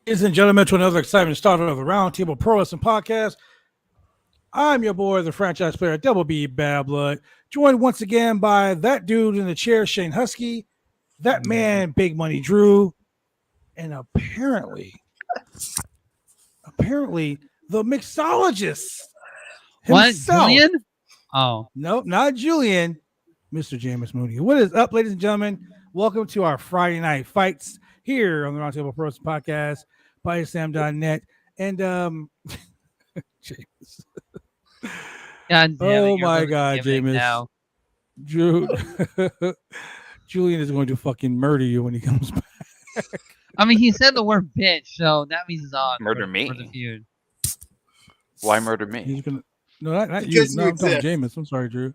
Ladies and gentlemen, to another exciting installment of the Roundtable Pro Wrestling Podcast. I'm your boy, the franchise player, Double B Bad Blood, joined once again by that dude in the chair, Shane Husky, that man, Big Money Drew, and apparently, the mixologist himself. What, Julian? Oh. Nope, not Julian, Mr. James Mooney. What is up, ladies and gentlemen? Welcome to our Friday Night Fights here on the Roundtable Pro Wrestling Podcast. BySam.net and James. God damn Oh it, my God, James. Now. Julian is going to fucking murder you when he comes back. I mean, he said the word bitch, so that means he's on. Murder me. For the feud. Why murder me? He's gonna not you. No, I'm talking Jameis. I'm sorry, Drew.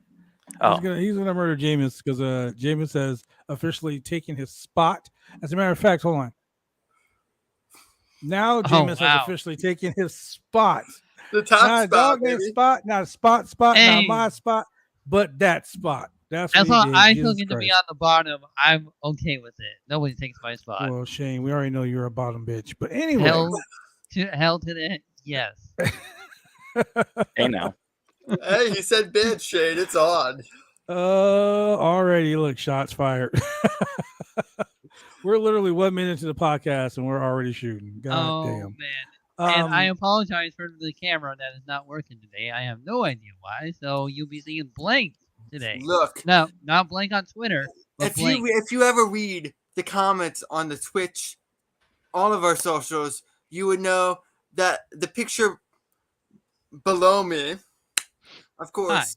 Oh. He's gonna murder Jameis because Jameis has officially taken his spot. As a matter of fact, hold on. Now Jameis has officially taken his spot. The top not spot, a dog spot, not a spot, hey. not my spot, but that spot. That's as long as I still Jesus get to be Christ. on the bottom, I'm okay with it. Nobody takes my spot. Well, Shane, we already know you're a bottom bitch. But anyway. Hell to the yes. Hey now. Hey, he said bitch, Shane. It's on. Already look, shots fired. We're literally 1 minute into the podcast and we're already shooting. God damn. Man. And I apologize for the camera that is not working today. I have no idea why. So you'll be seeing blank today. Look. No, not blank on Twitter. If you ever read the comments on the Twitch, all of our socials, you would know that the picture below me, of course,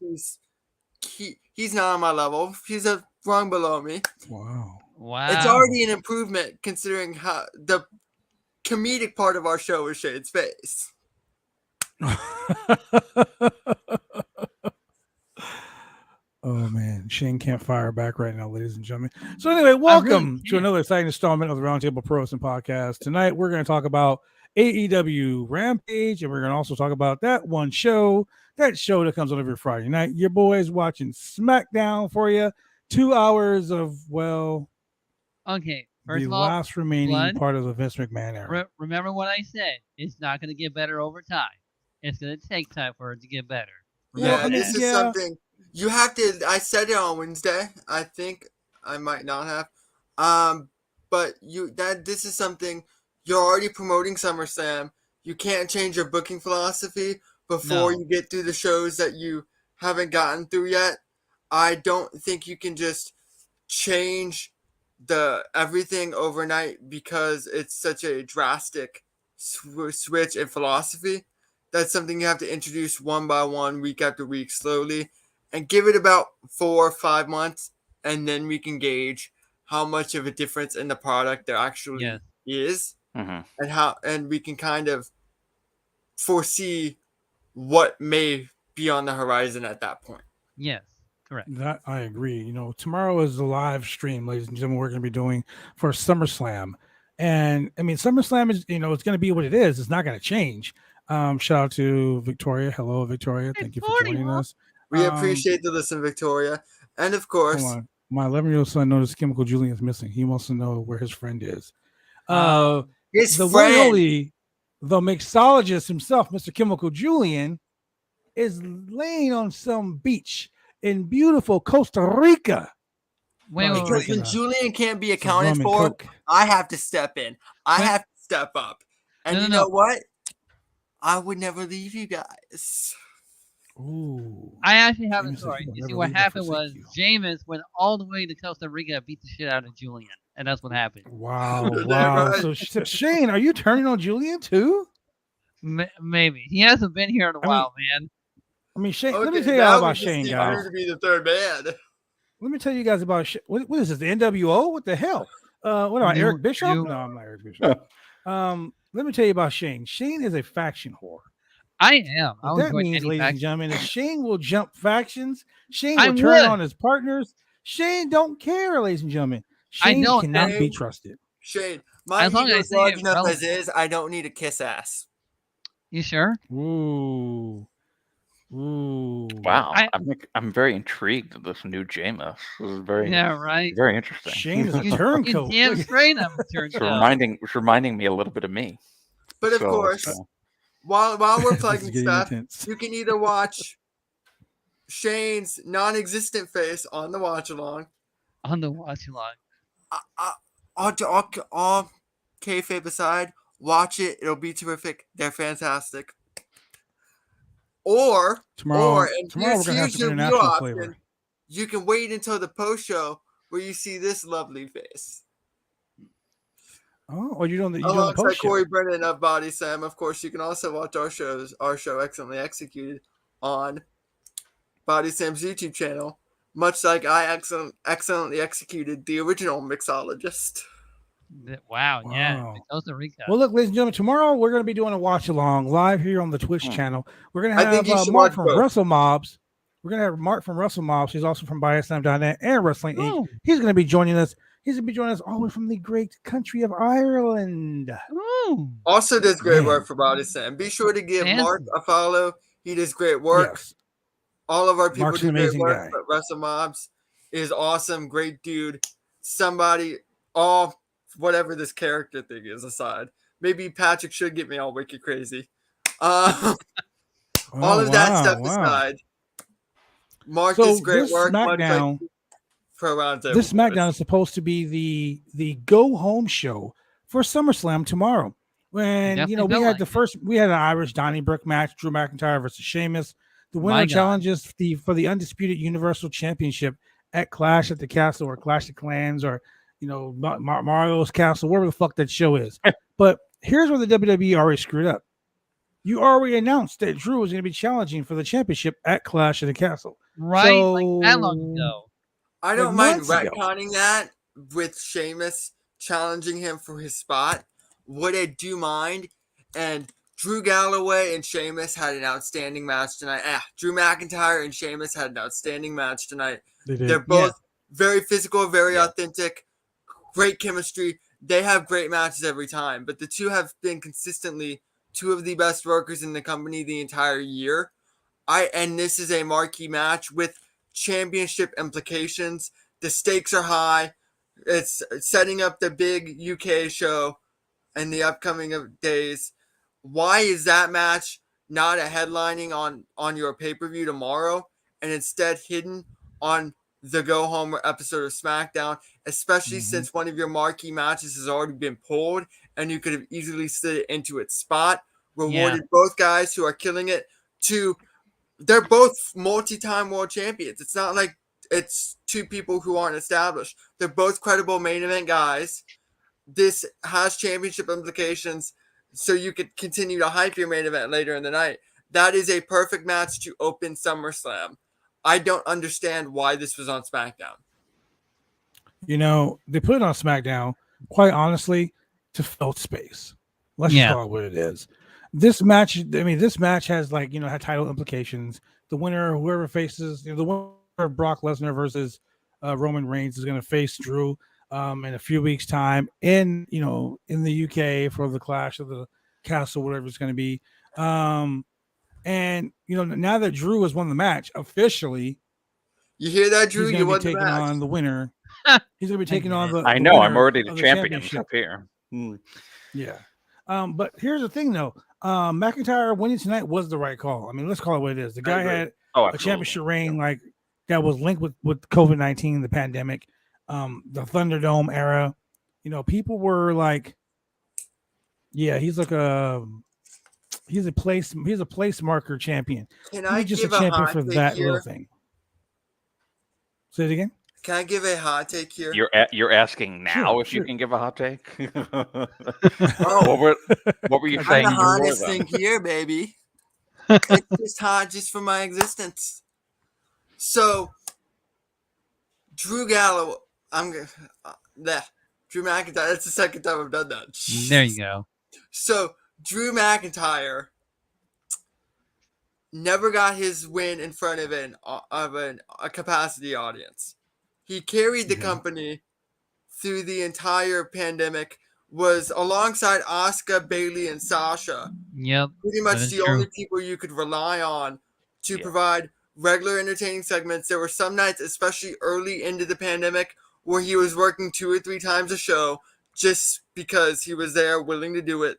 he's not on my level. He's a rung below me. Wow. It's already an improvement considering how the comedic part of our show is Shane's face. Oh man, Shane can't fire back right now, ladies and gentlemen. So anyway, welcome to another exciting installment of the Roundtable Pro Wrestling Podcast. Tonight we're going to talk about AEW Rampage, and we're going to also talk about that show that comes on every Friday night. Your boys watching SmackDown for you. 2 hours of okay. First the of all, last remaining part of the Vince McMahon era. Remember what I said. It's not going to get better over time. It's going to take time for it to get better. Yeah, this is something you have to. I said it on Wednesday. I think I might not have. But this is something you're already promoting SummerSlam. You can't change your booking philosophy before you get through the shows that you haven't gotten through yet. I don't think you can just change everything overnight because it's such a drastic switch in philosophy. That's something you have to introduce one by one, week after week, slowly, and give it about 4 or 5 months, and then we can gauge how much of a difference in the product there actually is, and we can kind of foresee what may be on the horizon at that point. Yes. Correct. That I agree. Tomorrow is the live stream, ladies and gentlemen, we're going to be doing for SummerSlam. And I mean, SummerSlam is, it's going to be what it is. It's not going to change. Shout out to Victoria. Hello, Victoria. Thank you for joining us. We appreciate the listen, Victoria. And of course, my 11-year-old son noticed Chemical Julian is missing. He wants to know where his friend is. His the friend, the mixologist himself, Mr. Chemical Julian, is laying on some beach in beautiful Costa Rica. Wait. When Julian can't be accounted for, I have to step in. I have to step up. And you know what? I would never leave you guys. Ooh. I actually have a story. You see, what happened was Jameis went all the way to Costa Rica, beat the shit out of Julian. And that's what happened. Wow. So, Shane, are you turning on Julian too? Maybe. He hasn't been here in a while, man. I mean, Shane, let me tell you all about Shane, guys. To be the third man. Let me tell you guys about what is this? The NWO? What the hell? What am I, Eric Bischoff? No, I'm not Eric Bischoff. Let me tell you about Shane. Shane is a faction whore. I am. What that means, ladies and gentlemen, is Shane will jump factions. Shane will turn on his partners. Shane don't care, ladies and gentlemen. Shane cannot be trusted. Shane, my ego is large enough as is. I don't need a kiss ass. You sure? Ooh. Wow, I'm very intrigued with this new Jameis. This is very right. very interesting. Shane is a You turncoat. damn Look at- straight I'm a It's turncoat. reminding me a little bit of me. But of So, course, while we're This is plugging getting stuff, intense. you can either watch Shane's non-existent face on the watch along. On the watch along. All kayfabe aside, watch it. It'll be terrific. They're fantastic. Or Tomorrow and we're gonna have here's some your real international option. flavor. You can wait until the post show where you see this lovely face. Oh, you doing the Alongside post show? Corey Brennan of Body Sam. Of course, you can also watch our show Excellently Executed on Body Sam's YouTube channel, much like I excellently executed the original mixologist. Wow, yeah. Wow. Costa Rica. Well, look, ladies and gentlemen, tomorrow we're going to be doing a watch along live here on the Twitch channel. We're going to I think have you should Mark watch from both. Wrestle Mobs. We're going to have Mark from Wrestle Mobs. He's also from BioSlam.net and Wrestling Inc. Oh. He's going to be joining us. He's going to be joining us all the way from the great country of Ireland. Ooh. Also does great Man. work for Body Sam. Be sure to give Fancy. Mark a follow. He does great work. Yes. All of our people Mark's do an great amazing work, guy. but Wrestle Mobs is awesome, great dude. Whatever this character thing is aside. Maybe Patrick should get me all wicked crazy. All of that stuff aside. Mark does great work. SmackDown, Pro Roundtable. this SmackDown is supposed to be the go home show for SummerSlam tomorrow. When Definitely we had an Irish Donnybrook match, Drew McIntyre versus Sheamus. The winner My God. challenges for the undisputed Universal Championship at Clash at the Castle or Clash of Clans or Mario's Castle, wherever the fuck that show is. But here's where the WWE already screwed up. You already announced that Drew was going to be challenging for the championship at Clash of the Castle. Right, So, like that long ago. I don't like mind months ago. retconning that with Sheamus challenging him for his spot. What I do mind, and Drew Galloway and Sheamus had an outstanding match tonight. Drew McIntyre and Sheamus had an outstanding match tonight. They're both very physical, very authentic, great chemistry. They have great matches every time, but the two have been consistently two of the best workers in the company the entire year. And this is a marquee match with championship implications. The stakes are high. It's setting up the big UK show in the upcoming days. Why is that match not a headlining on your pay-per-view tomorrow and instead hidden on the go-home episode of SmackDown, especially since one of your marquee matches has already been pulled and you could have easily slid it into its spot, rewarded both guys who are killing it they're both multi-time world champions. It's not like it's two people who aren't established. They're both credible main event guys. This has championship implications, so you could continue to hype your main event later in the night. That is a perfect match to open SummerSlam. I don't understand why this was on SmackDown. They put it on SmackDown, quite honestly, to fill space. Let's just call it what it is. This match has had title implications. The winner, whoever faces, the winner of Brock Lesnar versus Roman Reigns is going to face Drew in a few weeks' time in the UK for the Clash of the Castle, whatever it's going to be. And now that Drew has won the match officially, you hear that, Drew? He's going to be taking on the winner. He's going to be taking on the. I know. I'm already the champion up here. Yeah. But here's the thing, though. McIntyre winning tonight was the right call. I mean, let's call it what it is. The guy had a championship reign that was linked with COVID-19, the pandemic, the Thunderdome era. People were like, "Yeah, he's a place marker champion." Can I just give a champion hot for take that here? little thing? Say it again. Can I give a hot take here? You're asking now if you can give a hot take? Oh, what were you I'm saying? the hottest thing here, baby. It's just hot just for my existence. So, Drew Galloway, Drew McIntyre. That's the second time I've done that. There you go. So, Drew McIntyre never got his win in front of a capacity audience. He carried the company through the entire pandemic, was alongside Asuka, Bayley, and Sasha. Yep. Pretty much the only people you could rely on to provide regular entertaining segments. There were some nights, especially early into the pandemic, where he was working 2 or 3 times a show just because he was there willing to do it.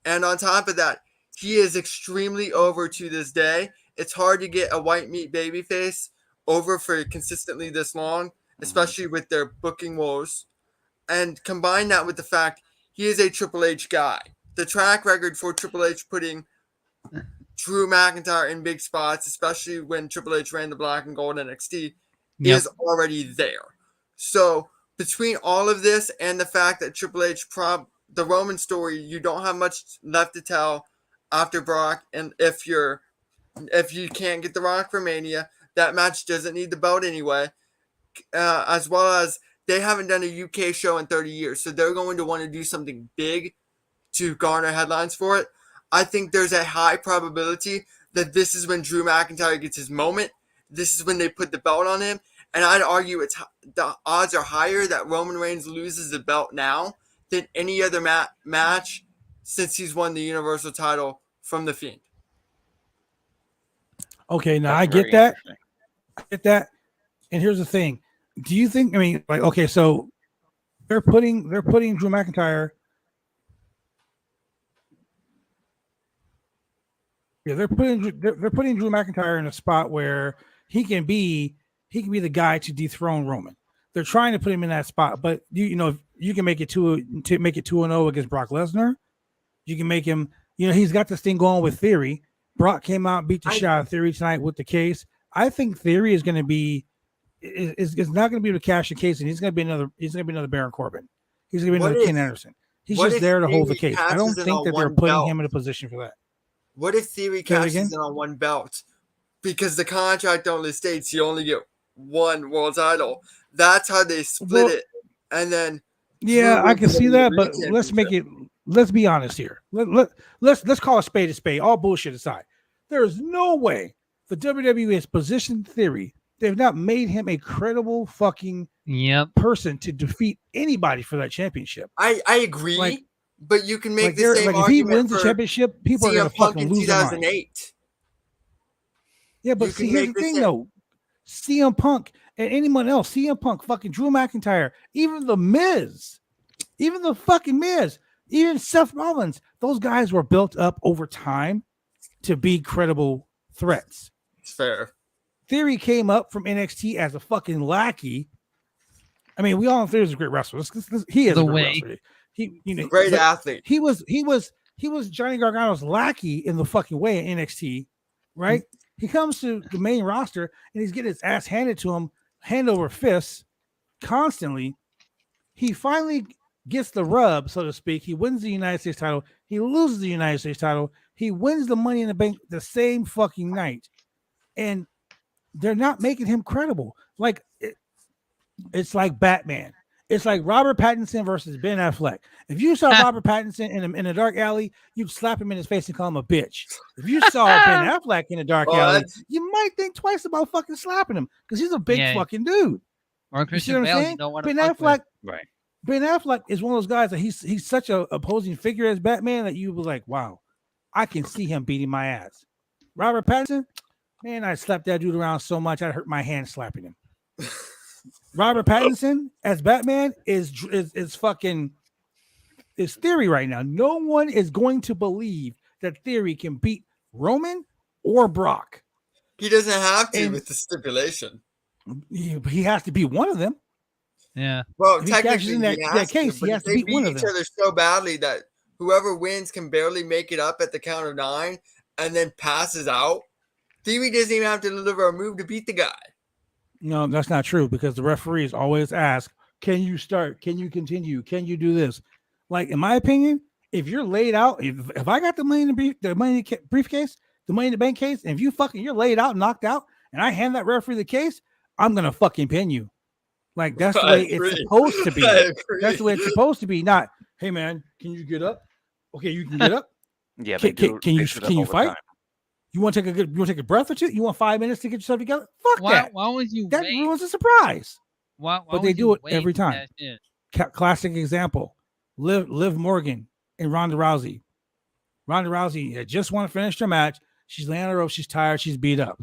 And on top of that, he is extremely over to this day. It's hard to get a white meat babyface over for consistently this long, especially with their booking woes. And combine that with the fact he is a Triple H guy. The track record for Triple H putting Drew McIntyre in big spots, especially when Triple H ran the black and gold NXT, is already there. So between all of this and the fact that Triple H the Roman story, you don't have much left to tell after Brock, and if you can't get the Rock for Mania, that match doesn't need the belt anyway. As well as they haven't done a UK show in 30 years, so they're going to want to do something big to garner headlines for it. I think there's a high probability that this is when Drew McIntyre gets his moment. This is when they put the belt on him, and I'd argue the odds are higher that Roman Reigns loses the belt now than any other match since he's won the Universal title from The Fiend. Okay, now I get that. I get that. And here's the thing. Do you think, I mean, like, okay, so they're putting Drew McIntyre. Yeah, they're putting Drew McIntyre in a spot where he can be the guy to dethrone Roman. They're trying to put him in that spot, but you know, you can make it 2-0 against Brock Lesnar. You can make him, you know, he's got this thing going with Theory. Brock came out, beat the shit out of Theory tonight with the case. I think Theory is going to be is not going to be able to cash the case, and he's going to be another Baron Corbin. He's going to be another Ken Anderson. He's just there to hold the case. I don't think that they're putting him in a position for that. What if Theory cashes in on one belt? Because the contract only states you only get one world title. That's how they split it. And then I can see that, but let's be honest here. Let's call a spade. All bullshit aside. There is no way the WWE has positioned Theory. They've not made him a credible fucking person to defeat anybody for that championship. I agree, but you can make the same argument if he wins the championship, people are going to fucking lose their mind. 2008. Yeah, but see, here's the thing though. CM Punk and anyone else, CM Punk, fucking Drew McIntyre, even the Miz, even the fucking Miz, even Seth Rollins, those guys were built up over time to be credible threats. It's fair. Theory came up from NXT as a fucking lackey. I mean, we all know Theory's a great wrestler. He is a great wrestler. Great athlete. He was Johnny Gargano's lackey in the fucking way in NXT, right? He comes to the main roster and he's getting his ass handed to him, hand over fist, constantly. He finally gets the rub, so to speak. He wins the United States title. He loses the United States title. He wins the Money in the Bank the same fucking night. And they're not making him credible. Like it's like Batman. It's like Robert Pattinson versus Ben Affleck. If you saw Robert Pattinson in a dark alley, you'd slap him in his face and call him a bitch. If you saw Ben Affleck in a dark alley, you might think twice about fucking slapping him because he's a big fucking dude. Or Christian Bale, you don't want to Ben Affleck, right? Ben Affleck is one of those guys that he's such a opposing figure as Batman that you was like, wow, I can see him beating my ass. Robert Pattinson, man, I slapped that dude around so much I hurt my hand slapping him. Robert Pattinson as Batman is Theory right now. No one is going to believe that Theory can beat Roman or Brock. He doesn't have to with the stipulation. He has to beat one of them. Yeah. Well, technically, in that case, he has to beat one of them. Each other so badly that whoever wins can barely make it up at the count of 9 and then passes out. Theory doesn't even have to deliver a move to beat the guy. No, that's not true because the referees always ask, can you start? Can you continue? Can you do this? Like, in my opinion, if you're laid out, if I got the money in the briefcase, the Money in the Bank case, and if you're laid out, knocked out, and I hand that referee the case, I'm going to fucking pin you. Like, that's the way it's supposed to be. That's the way it's supposed to be. Not, hey, man, can you get up? Okay, you can get up. Yeah, can you fight? You want to take a breath or two? You want 5 minutes to get yourself together? Fuck that. Why would you that wait? ruins a surprise. But they do it every time. Classic example. Liv Morgan and Ronda Rousey. Ronda Rousey had just want to finish her match. She's laying on the rope. She's tired. She's beat up.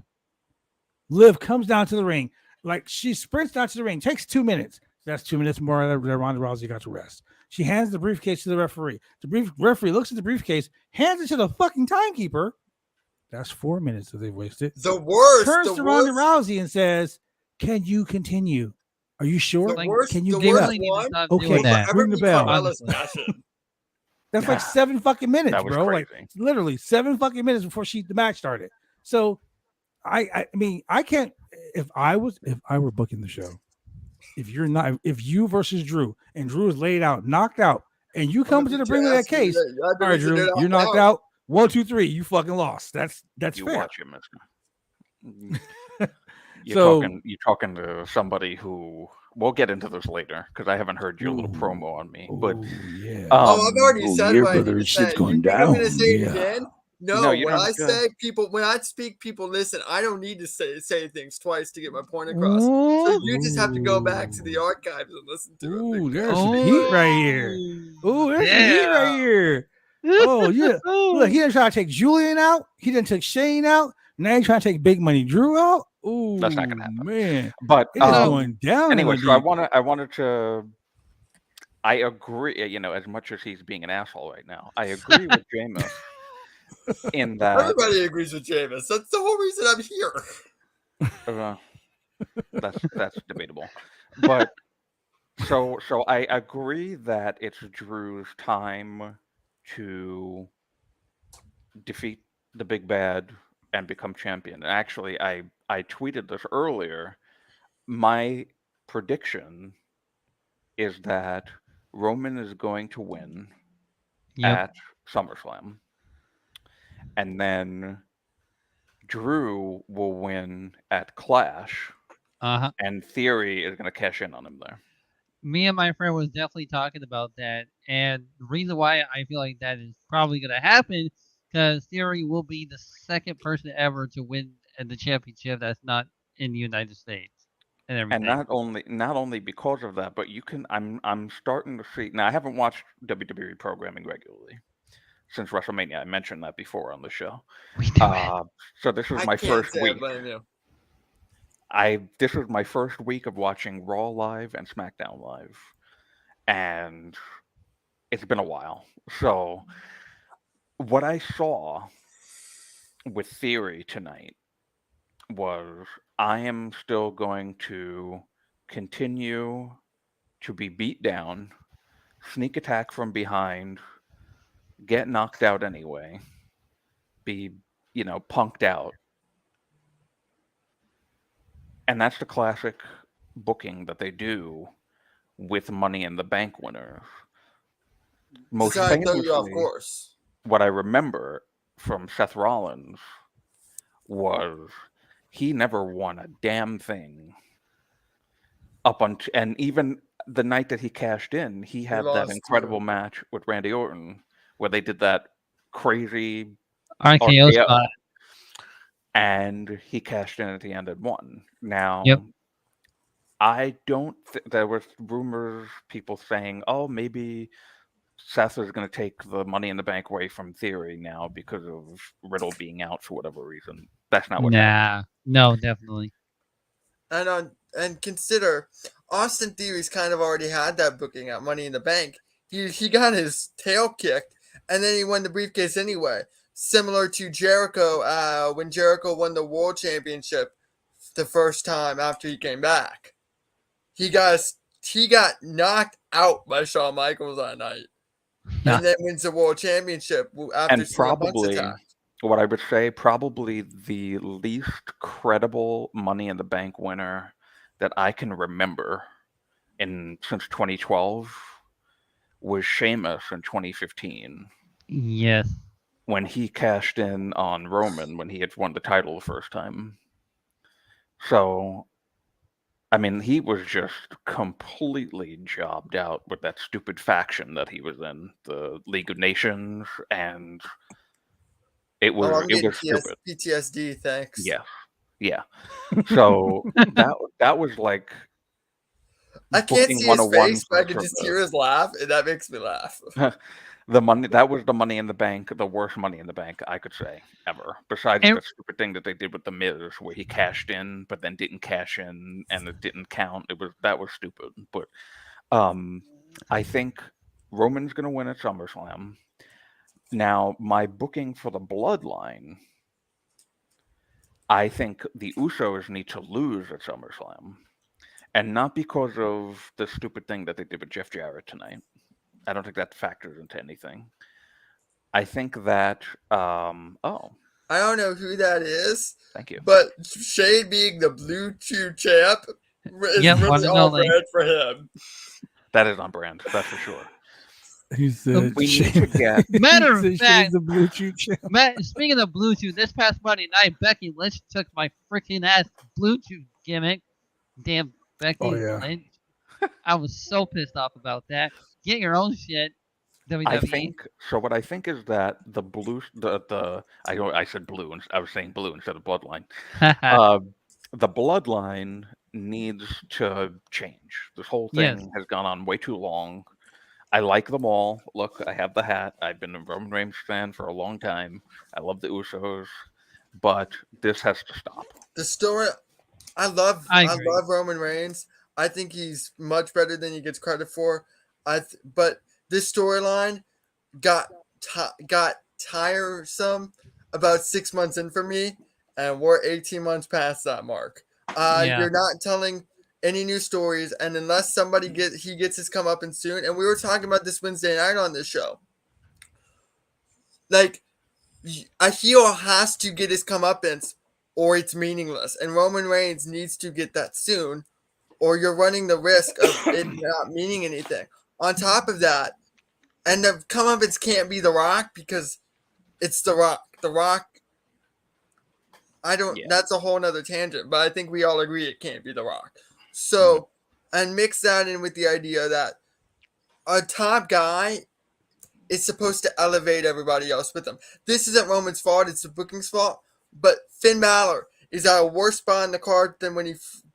Liv comes down to the ring. Like she sprints down to the ring, takes 2 minutes. That's 2 minutes more that Ronda Rousey got to rest. She hands the briefcase to the referee. The referee looks at the briefcase, hands it to the fucking timekeeper. That's 4 minutes that they've wasted. The worst. Turns the to worst, Ronda Rousey and says, "Can you continue? Are you sure? The worst. Can you the get worst up?" really need to one stop Okay, doing will that. forever ring the be bell. Carmella's Honestly. passion. That's like 7 fucking minutes, That was bro. Like crazy. literally 7 fucking minutes before the match started. So I mean, I can't if I were booking the show, if you versus Drew and Drew is laid out, knocked out, and you come to the ring with that case, all right, Drew, you're knocked out. 1, 2, 3, you fucking lost. That's You fair. watch it, mister. So- You're talking to somebody who we'll get into this later because I haven't heard your little Ooh. promo on me. But yeah. I've already oh, said yeah, what I need brother, to shit's say. going You think I'm gonna down, say it yeah. again? No, No, you when don't I have to. say people, when I speak, people listen. I don't need to say things twice to get my point across. So you just have to go back to the archives and listen to it. Ooh, big there's man. some heat right here. Ooh, there's some heat right here. Oh, yeah. Look, he didn't try to take Julian out. He didn't take Shane out. Now he's trying to take Big Money Drew out. Ooh, That's not gonna happen. man. But It is going down. anyway, in so the I wanted to. I agree. You know, as much as he's being an asshole right now, I agree with Jameis in that. Everybody agrees with Jameis. That's the whole reason I'm here. That's debatable, but so I agree that it's Drew's time to defeat the big bad and become champion. And actually, I tweeted this earlier. My prediction is that Roman is going to win Yep. at SummerSlam, and then Drew will win at Clash, Uh-huh. and Theory is going to cash in on him there. Me and my friend was definitely talking about that, and the reason why I feel like that is probably going to happen because Theory will be the second person ever to win the championship that's not in the United States and everything. And not only because of that, but you can. I'm starting to see now. I haven't watched WWE programming regularly since WrestleMania. I mentioned that before on the show. We do it. So this is I my can't first say I week. blame you. This was my first week of watching Raw live and SmackDown live, and it's been a while. So what I saw with Theory tonight was I am still going to continue to be beat down, sneak attack from behind, get knocked out anyway, be, punked out. And that's the classic booking that they do with Money in the Bank winners. Most So I throw you off famously, course. what I remember from Seth Rollins was he never won a damn thing up until, and even the night that he cashed in, he had that lost incredible too. match with Randy Orton where they did that crazy RKO RKO, spot. and he cashed in at the end and won. Now, Yep. I don't. There was rumors, people saying, "Oh, maybe Seth is going to take the Money in the Bank away from Theory now because of Riddle being out for whatever reason." That's not what happened. Nah. No, definitely. And consider Austin Theory's kind of already had that booking at Money in the Bank. He got his tail kicked, and then he won the briefcase anyway. Similar to Jericho when Jericho won the World Championship the first time after he came back. He got knocked out by Shawn Michaels that night, Yeah. and then wins the World Championship after And CM Punk's probably, attack. what I would say, probably the least credible Money in the Bank winner that I can remember since 2012 was Sheamus in 2015 Yes. when he cashed in on Roman when he had won the title the first time. So, I mean, he was just completely jobbed out with that stupid faction that he was in, the League of Nations, and it was I'm getting stupid. PTSD, thanks. Yeah. So that was like I can't booking see his 101 face, but I can for just the- hear his laugh, and that makes me laugh. The money that was the Money in the Bank, the worst Money in the Bank I could say ever. Besides And the stupid thing that they did with the Miz, where he cashed in but then didn't cash in and it didn't count. That was stupid. But I think Roman's gonna win at SummerSlam. Now, my booking for the Bloodline, I think the Usos need to lose at SummerSlam, and not because of the stupid thing that they did with Jeff Jarrett tonight. I don't think that factors into anything. I think that oh, I don't know who that is, thank you. but Shane being the Blue Chew champ is Yep, one really and on only. brand for him. That is on brand, that's for sure. He said, We need to get Matter of he said, fact, "Shane's the Bluetooth champ." Speaking of Bluetooth, this past Monday night, Becky Lynch took my freaking ass Bluetooth gimmick. Damn Becky Oh, yeah. Lynch. I was so pissed off about that. Get your own shit, WWE. I think so. What I think is that the blue, the I said blue, and I was saying blue instead of bloodline. The bloodline needs to change. This whole thing Yes. has gone on way too long. I like them all. Look, I have the hat. I've been a Roman Reigns fan for a long time. I love the Usos, but this has to stop. The story, I love I agree. Roman Reigns. I think he's much better than he gets credit for. But this storyline got tiresome about 6 months in for me, and we're 18 months past that mark. Yeah. You're not telling any new stories, and unless somebody gets his comeuppance soon, and we were talking about this Wednesday night on this show, like a heel has to get his comeuppance, or it's meaningless, and Roman Reigns needs to get that soon, or you're running the risk of it not meaning anything. On top of that, and the comeuppance can't be The Rock because it's The Rock. The Rock. Yeah. That's a whole nother tangent, but I think we all agree it can't be The Rock. So, and mix that in with the idea that a top guy is supposed to elevate everybody else with him. This isn't Roman's fault; it's the booking's fault. But Finn Balor is at a worse spot in the card than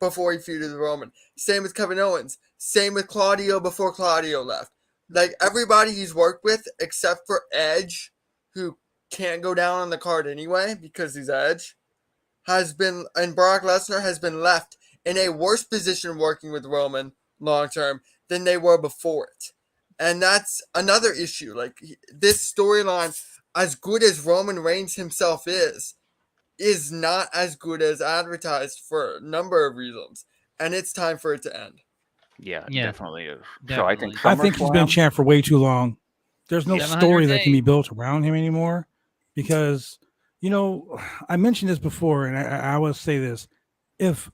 before he feuded with Roman. Same with Kevin Owens. Same with Claudio before Claudio left. Like everybody he's worked with, except for Edge, who can't go down on the card anyway because he's Edge, and Brock Lesnar has been left in a worse position working with Roman long term than they were before it. And that's another issue. Like this storyline, as good as Roman Reigns himself is not as good as advertised for a number of reasons. And it's time for it to end. Yeah, it Yeah, definitely is. So definitely. I think I think he's been SummerSlam- champ for way too long. There's no 700 story that can be days. built around him anymore because, I mentioned this before, and I always say this. If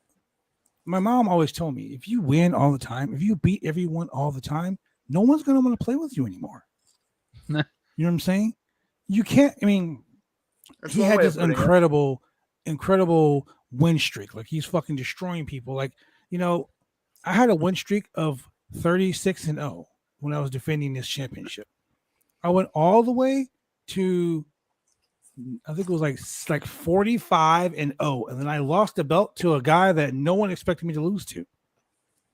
my mom always told me, if you win all the time, if you beat everyone all the time, no one's going to want to play with you anymore. You know what I'm saying? You can't, That's he one had way this of putting it. incredible win streak. Like he's fucking destroying people. Like, I had a win streak of 36-0 when I was defending this championship. I went all the way to, I think it was like 45-0, and then I lost the belt to a guy that no one expected me to lose to,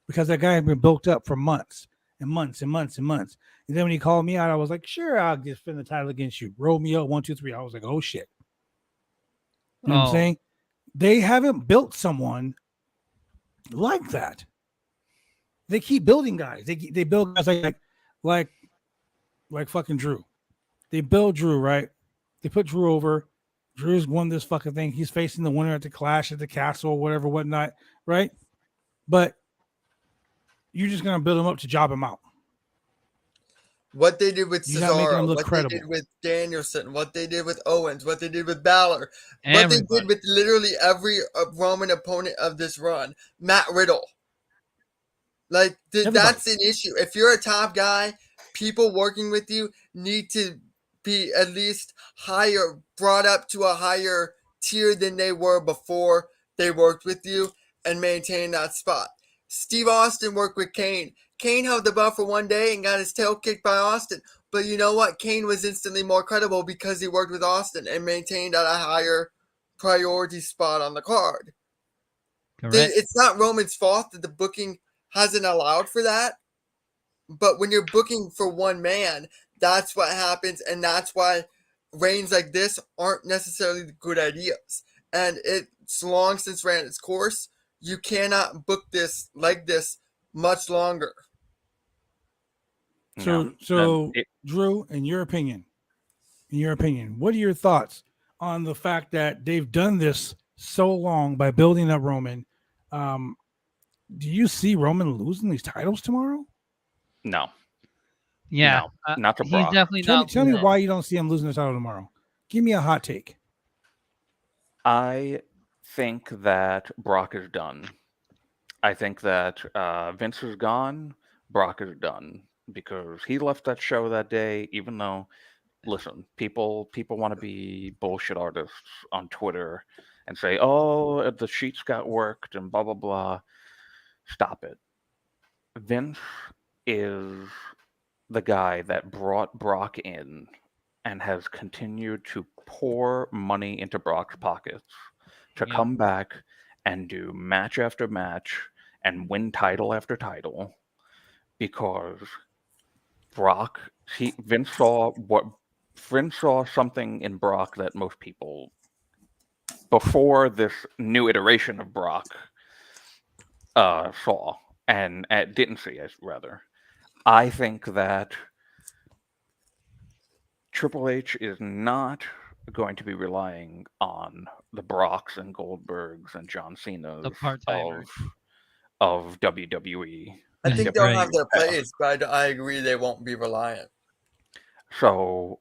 because that guy had been built up for months and months and months and months. And then when he called me out, I was like, "Sure, I'll defend the title against you." Roll me up 1, 2, 3. I was like, "Oh shit!" You know what I'm saying? They haven't built someone like that. They keep building guys. They build guys like fucking Drew. They build Drew, right? They put Drew over. Drew's won this fucking thing. He's facing the winner at the Clash at the Castle or whatever, whatnot, right? But you're just gonna build him up to job him out. What they did with You're not making him Cesaro, look what credible. they did with Danielson, what they did with Owens, what they did with Balor, what they Everybody. did with literally every Roman opponent of this run, Matt Riddle. Like that's an issue. If you're a top guy, people working with you need to be at least brought up to a higher tier than they were before they worked with you, and maintain that spot. Steve Austin worked with Kane. Kane held the belt for one day and got his tail kicked by Austin. But you know what? Kane was instantly more credible because he worked with Austin and maintained at a higher priority spot on the card. Correct. It's not Roman's fault that the booking hasn't allowed for that. But when you're booking for one man, That's what happens, and that's why reigns like this aren't necessarily good ideas. And it's long since ran its course. You cannot book this like this much longer. So Drew, in your opinion, what are your thoughts on the fact that they've done this so long by building up Roman? Um, do you see Roman losing these titles tomorrow? No, Yeah, not to he's Brock. definitely Tell not. me why you don't see him losing the title tomorrow. Give me a hot take. I think that Brock is done. I think that Vince is gone. Brock is done because he left that show that day. Even though, listen, people want to be bullshit artists on Twitter and say, "Oh, the sheets got worked" and blah blah blah. Stop it. Vince is the guy that brought Brock in and has continued to pour money into Brock's pockets to Yep. come back and do match after match and win title after title because Vince saw something in Brock that most people before this new iteration of Brock saw and didn't see, as rather. I think that Triple H is not going to be relying on the Brocks and Goldbergs and John The Cena's part-timers. of WWE. I think Yep. they'll Right. have their place, but I agree they won't be reliant. So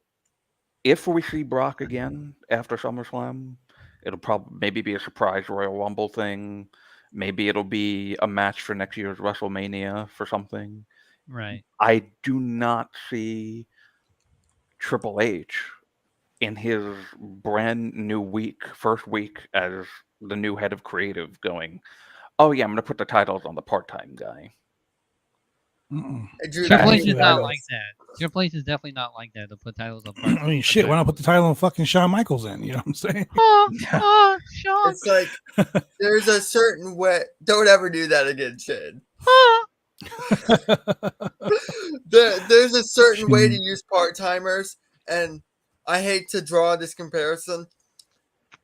if we see Brock again after SummerSlam, it'll probably maybe be a surprise Royal Rumble thing. Maybe it'll be a match for next year's WrestleMania for something. Right. I do not see Triple H in his brand new first week as the new head of creative going, "Oh yeah, I'm going to put the titles on the part-time guy." Mm-mm. Drew, Triple I H see is that. not like that. Triple H is definitely not like that to put titles on part. I mean, shit. Why not put the title on fucking Shawn Michaels in? You know what I'm saying? Sean. It's like there's a certain way. Don't ever do that again, Shane. There's a certain way to use part timers, and I hate to draw this comparison.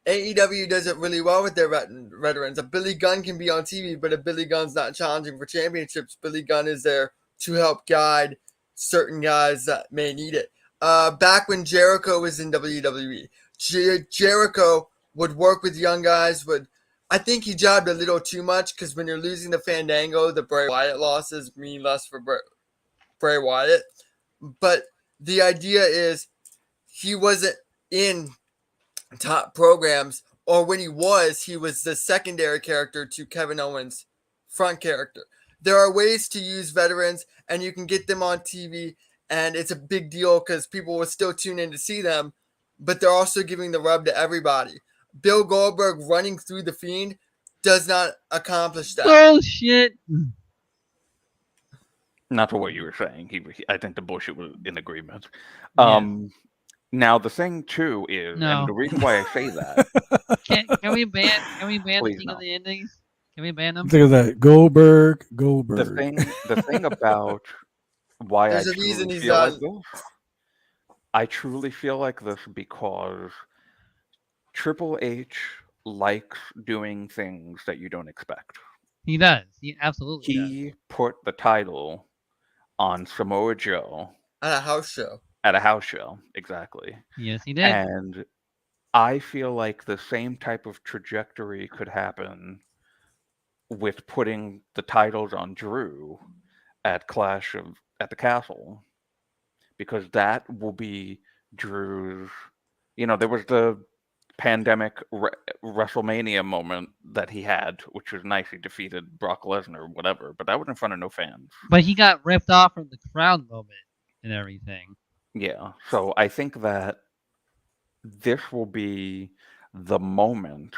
AEW does it really well with their veterans. A Billy Gunn can be on TV, but if Billy Gunn's not challenging for championships, Billy Gunn is there to help guide certain guys that may need it. Back when Jericho was in WWE, Jericho would work with young guys. I think he jobbed a little too much because when you're losing the Fandango, the Bray Wyatt losses mean less for Bray Wyatt. But the idea is he wasn't in top programs, or when he was the secondary character to Kevin Owens' front character. There are ways to use veterans, and you can get them on TV, and it's a big deal because people will still tune in to see them, but they're also giving the rub to everybody. Bill Goldberg running through The Fiend does not accomplish that. Bullshit. Not for what you were saying. I think the bullshit was in agreement. Yes. Now the thing too is, No. and the reason why I say that, Can we ban the Please King no. of the Endings? Can we ban them? Think of that. Goldberg. the thing about why There's I a reason truly he's feel like on. this, I truly feel like this because Triple H likes doing things that you don't expect. He does. He absolutely does. He put the title on Samoa Joe At a house show. at a house show, exactly. Yes, he did. And I feel like the same type of trajectory could happen with putting the titles on Drew at at the Castle, because that will be Drew's. There was the pandemic WrestleMania moment that he had, which was nice. He defeated Brock Lesnar or whatever, but that was in front of no fans. But he got ripped off from the crowd moment and everything. Yeah, so I think that this will be the moment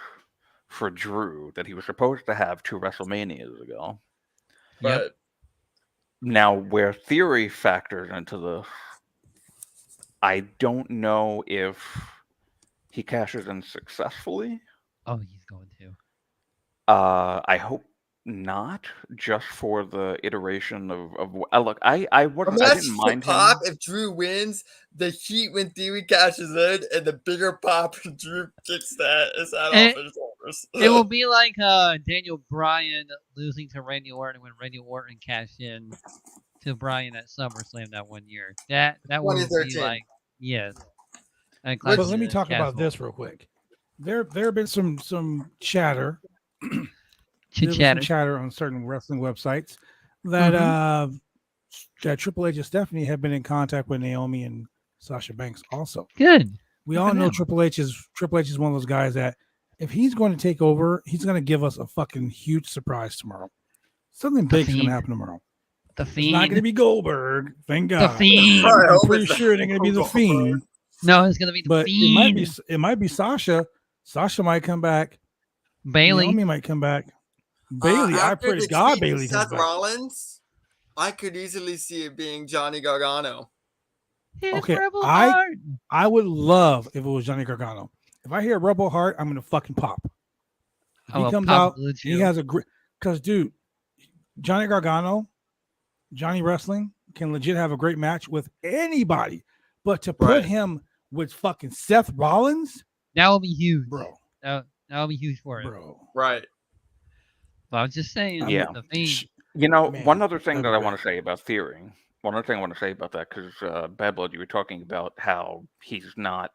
for Drew that he was supposed to have 2 WrestleManias ago. Yep. But Now, where theory factors into this, I don't know if he cashes in successfully. Oh, he's going to. I hope not just for the iteration of look. I wasn't. I Imagine didn't the mind pop him. if Drew wins, the heat when Theory cashes in, and the bigger pop when Drew kicks his hat off his shoulders. It will be like Daniel Bryan losing to Randy Orton when Randy Orton cashed in to Bryan at SummerSlam that one year. That will be 2013. like yes. But classic let me talk about casual. this real quick. There have been some chatter. Chit There was some chatter. chatter on certain wrestling websites that that Triple H and Stephanie have been in contact with Naomi and Sasha Banks also. Good. We Good all for know them. Triple H is one of those guys that if he's going to take over, he's going to give us a fucking huge surprise tomorrow. Something The big is going to Fiend. happen tomorrow. The It's not going to Fiend. be Goldberg, thank The God. Fiend. I I'm hope pretty it's sure it ain't going to be the Goldberg. Fiend, No, it's gonna be the but Fiend. it might be Sasha. Sasha might come back. Bailey. Naomi might come back. Bailey, I After pray to the God tweet to Bailey comes Seth back. Rollins, I could easily see it being Johnny Gargano. His Okay, Rebel Heart. I would love if it was Johnny Gargano. If I hear Rebel Heart, I'm gonna fucking pop. If I he will comes pop out, Blue and he Chew. has a great, because dude, Johnny Gargano, Johnny Wrestling can legit have a great match with anybody, but to put Right. him with fucking Seth Rollins, That will be huge. bro, That will be huge for him. bro. Right. But I was just saying. Yeah. The Fiend. You know, Man, one other thing that'd that be I great. want to say about Theory. One other thing I want to say about that, because Bad Blood, you were talking about how he's not,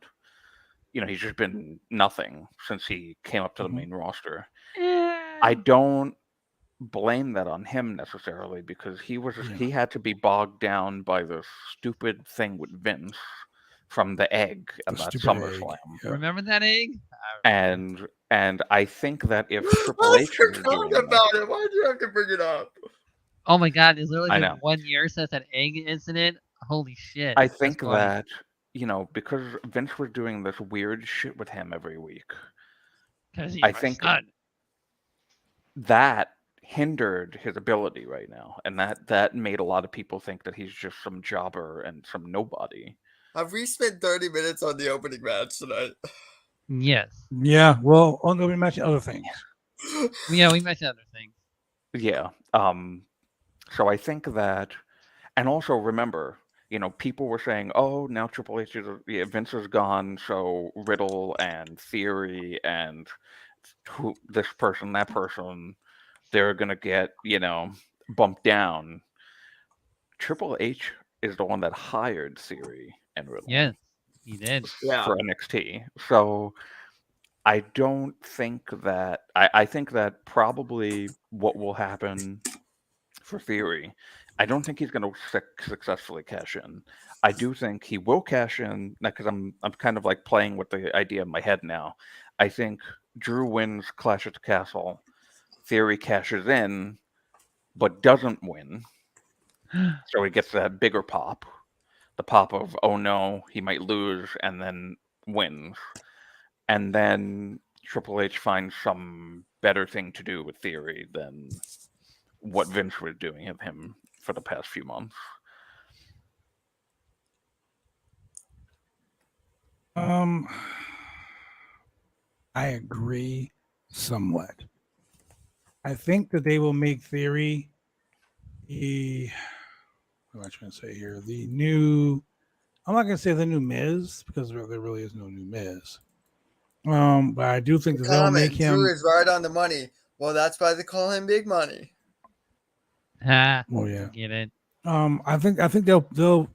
he's just been nothing since he came up to the Mhm. main roster. Eh, I don't blame that on him necessarily because he had to be bogged down by the stupid thing with Vince from the egg and The that stupid egg. SummerSlam. Yeah. Remember that egg? I remember. And I think that if I Triple H was forgot doing that, about it. Why do you have to bring it up? Oh my God! It's literally I been know. 1 year since that egg incident. Holy shit! I That's think funny. that, because Vince was doing this weird shit with him every week, Because he's I my think son. that hindered his ability right now, and that made a lot of people think that he's just some jobber and some nobody. Have we spent 30 minutes on the opening match tonight? Yes. Yeah. Well, I'm gonna be matching other things. Yeah, we mentioned other things. Yeah. So I think that, and also remember, people were saying, "Oh, now Triple H Vince is gone, so Riddle and Theory and this person, that person, they're gonna get, bumped down." Triple H is the one that hired Theory and Riddle Yes, he did. Yeah. for NXT, so I don't think that. I think that probably what will happen for Theory, I don't think he's going to successfully cash in. I do think he will cash in because I'm kind of like playing with the idea in my head now. I think Drew wins Clash at the Castle, Theory cashes in, but doesn't win, so he gets that bigger pop, the pop of oh no, he might lose, and then wins, and then Triple H finds some better thing to do with Theory than what Vince was doing of him for the past few months. I agree somewhat. I think that they will make Theory what am I trying to say here? The new, I'm not going to say the new Miz because there really is no new Miz. But I do think that they'll make Comment. Drew him. is right on the money. Well, that's why they call him Big Money. Ah, Oh yeah. get it. I think they'll.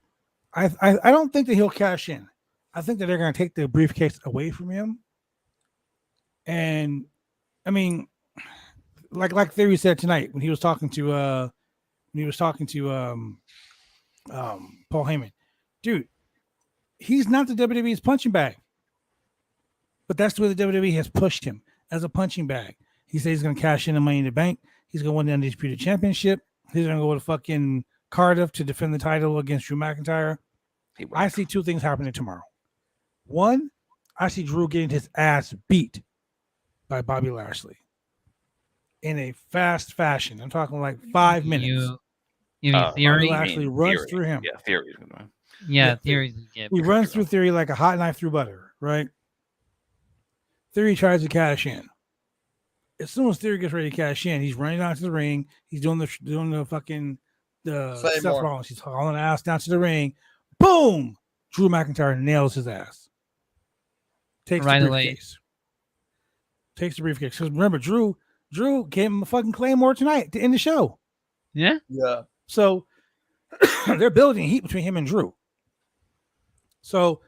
I don't think that he'll cash in. I think that they're going to take the briefcase away from him. And I mean, like Theory said tonight when he was talking to Paul Heyman, dude, he's not the WWE's punching bag, but that's the way the WWE has pushed him as a punching bag. He said he's going to cash in the Money in the Bank. He's going to win the Undisputed Championship. He's going to go to fucking Cardiff to defend the title against Drew McIntyre. I see two things happening tomorrow. One, I see Drew getting his ass beat by Bobby Lashley in a fast fashion. I'm talking like 5 minutes. You mean Theory? Bobby Lashley runs through him. Yeah, Theory's gonna. Yeah, Theory's gonna get. He runs through Theory like a hot knife through butter, right? Theory tries to cash in. as soon as Theory gets ready to cash in, he's running down to the ring. He's doing the fucking Seth Claymore. Rollins. He's hauling ass down to the ring. Boom! Drew McIntyre nails his ass. Takes Right the away. briefcase. Takes the briefcase. Because remember, Drew gave him a fucking Claymore tonight to end the show. Yeah. Yeah. So they're building heat between him and Drew. So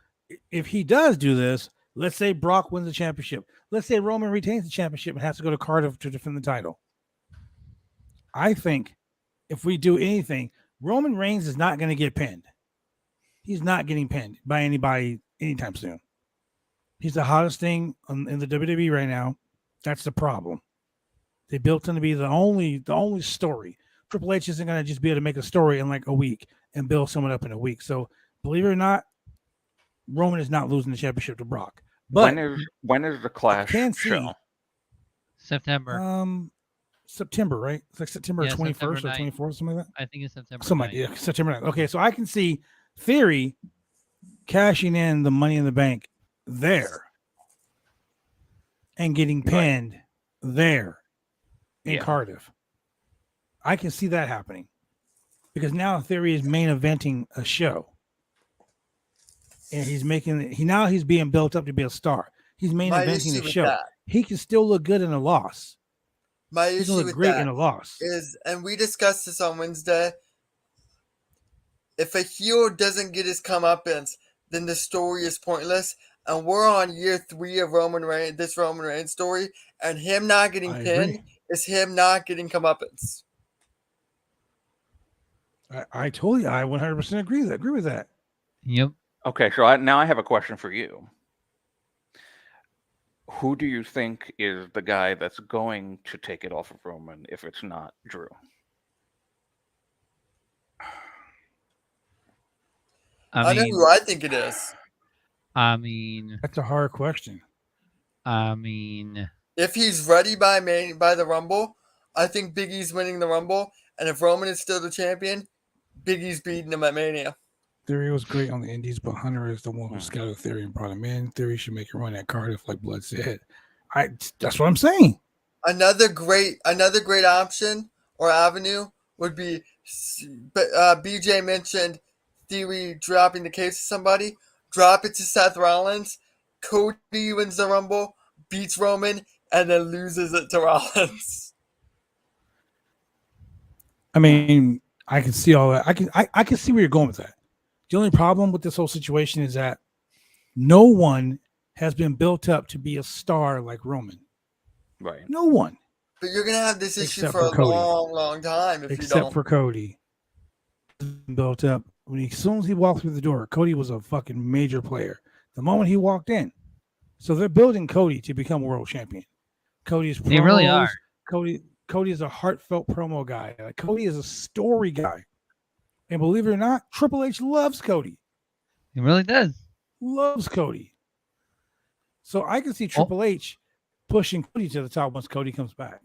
if he does do this, let's say Brock wins the championship. Let's say Roman retains the championship and has to go to Cardiff to defend the title. I think if we do anything, Roman Reigns is not going to get pinned. He's not getting pinned by anybody anytime soon. He's the hottest thing in the WWE right now. That's the problem. They built him to be the only story. Triple H isn't going to just be able to make a story in like a week and build someone up in a week. So believe it or not, Roman is not losing the championship to Brock. But when is the Clash can see- show? September. September, right? It's like September Yeah, 21st September or 9th. 24th, something like that. I think it's September. Something like 9th. yeah, September 9th. Okay, so I can see Theory cashing in the Money in the Bank there and getting pinned there in Cardiff. I can see that happening because now Theory is main eventing a show, and he's being built up to be a star. He's main eventing the show. He can still look good in a loss. My He can issue look with great that in a loss. is, and we discussed this on Wednesday, if a heel doesn't get his comeuppance, then the story is pointless. And we're on year 3 of Roman Reigns story, and him not getting pinned is him not getting comeuppance. I 100% agree with that. Yep. Okay, so now I have a question for you. Who do you think is the guy that's going to take it off of Roman if it's not Drew? I know who I think it is. I mean, That's a hard question. If he's ready by the Rumble, I think Big E's winning the Rumble. And if Roman is still the champion, Big E's beating him at Mania. Theory was great on the Indies, but Hunter is the one who scouted Theory and brought him in. Theory should make a run at Cardiff, like Blood said. That's what I'm saying. Another great option or avenue would be, BJ mentioned Theory dropping the case to somebody. Drop it to Seth Rollins. Cody wins the Rumble, beats Roman, and then loses it to Rollins. I mean, I can see all that. I can see where you're going with that. The only problem with this whole situation is that no one has been built up to be a star like Roman. Right. No one. But you're going to have this issue Except for a for Cody. long, long time if you Except don't. for Cody. Built up. As soon as he walked through the door, Cody was a fucking major player. The moment he walked in. So they're building Cody to become world champion. Cody's promos, they really are. Cody is a heartfelt promo guy. Like, Cody is a story guy. And believe it or not, Triple H loves Cody. He really does. Loves Cody. So I can see Triple H pushing Cody to the top once Cody comes back.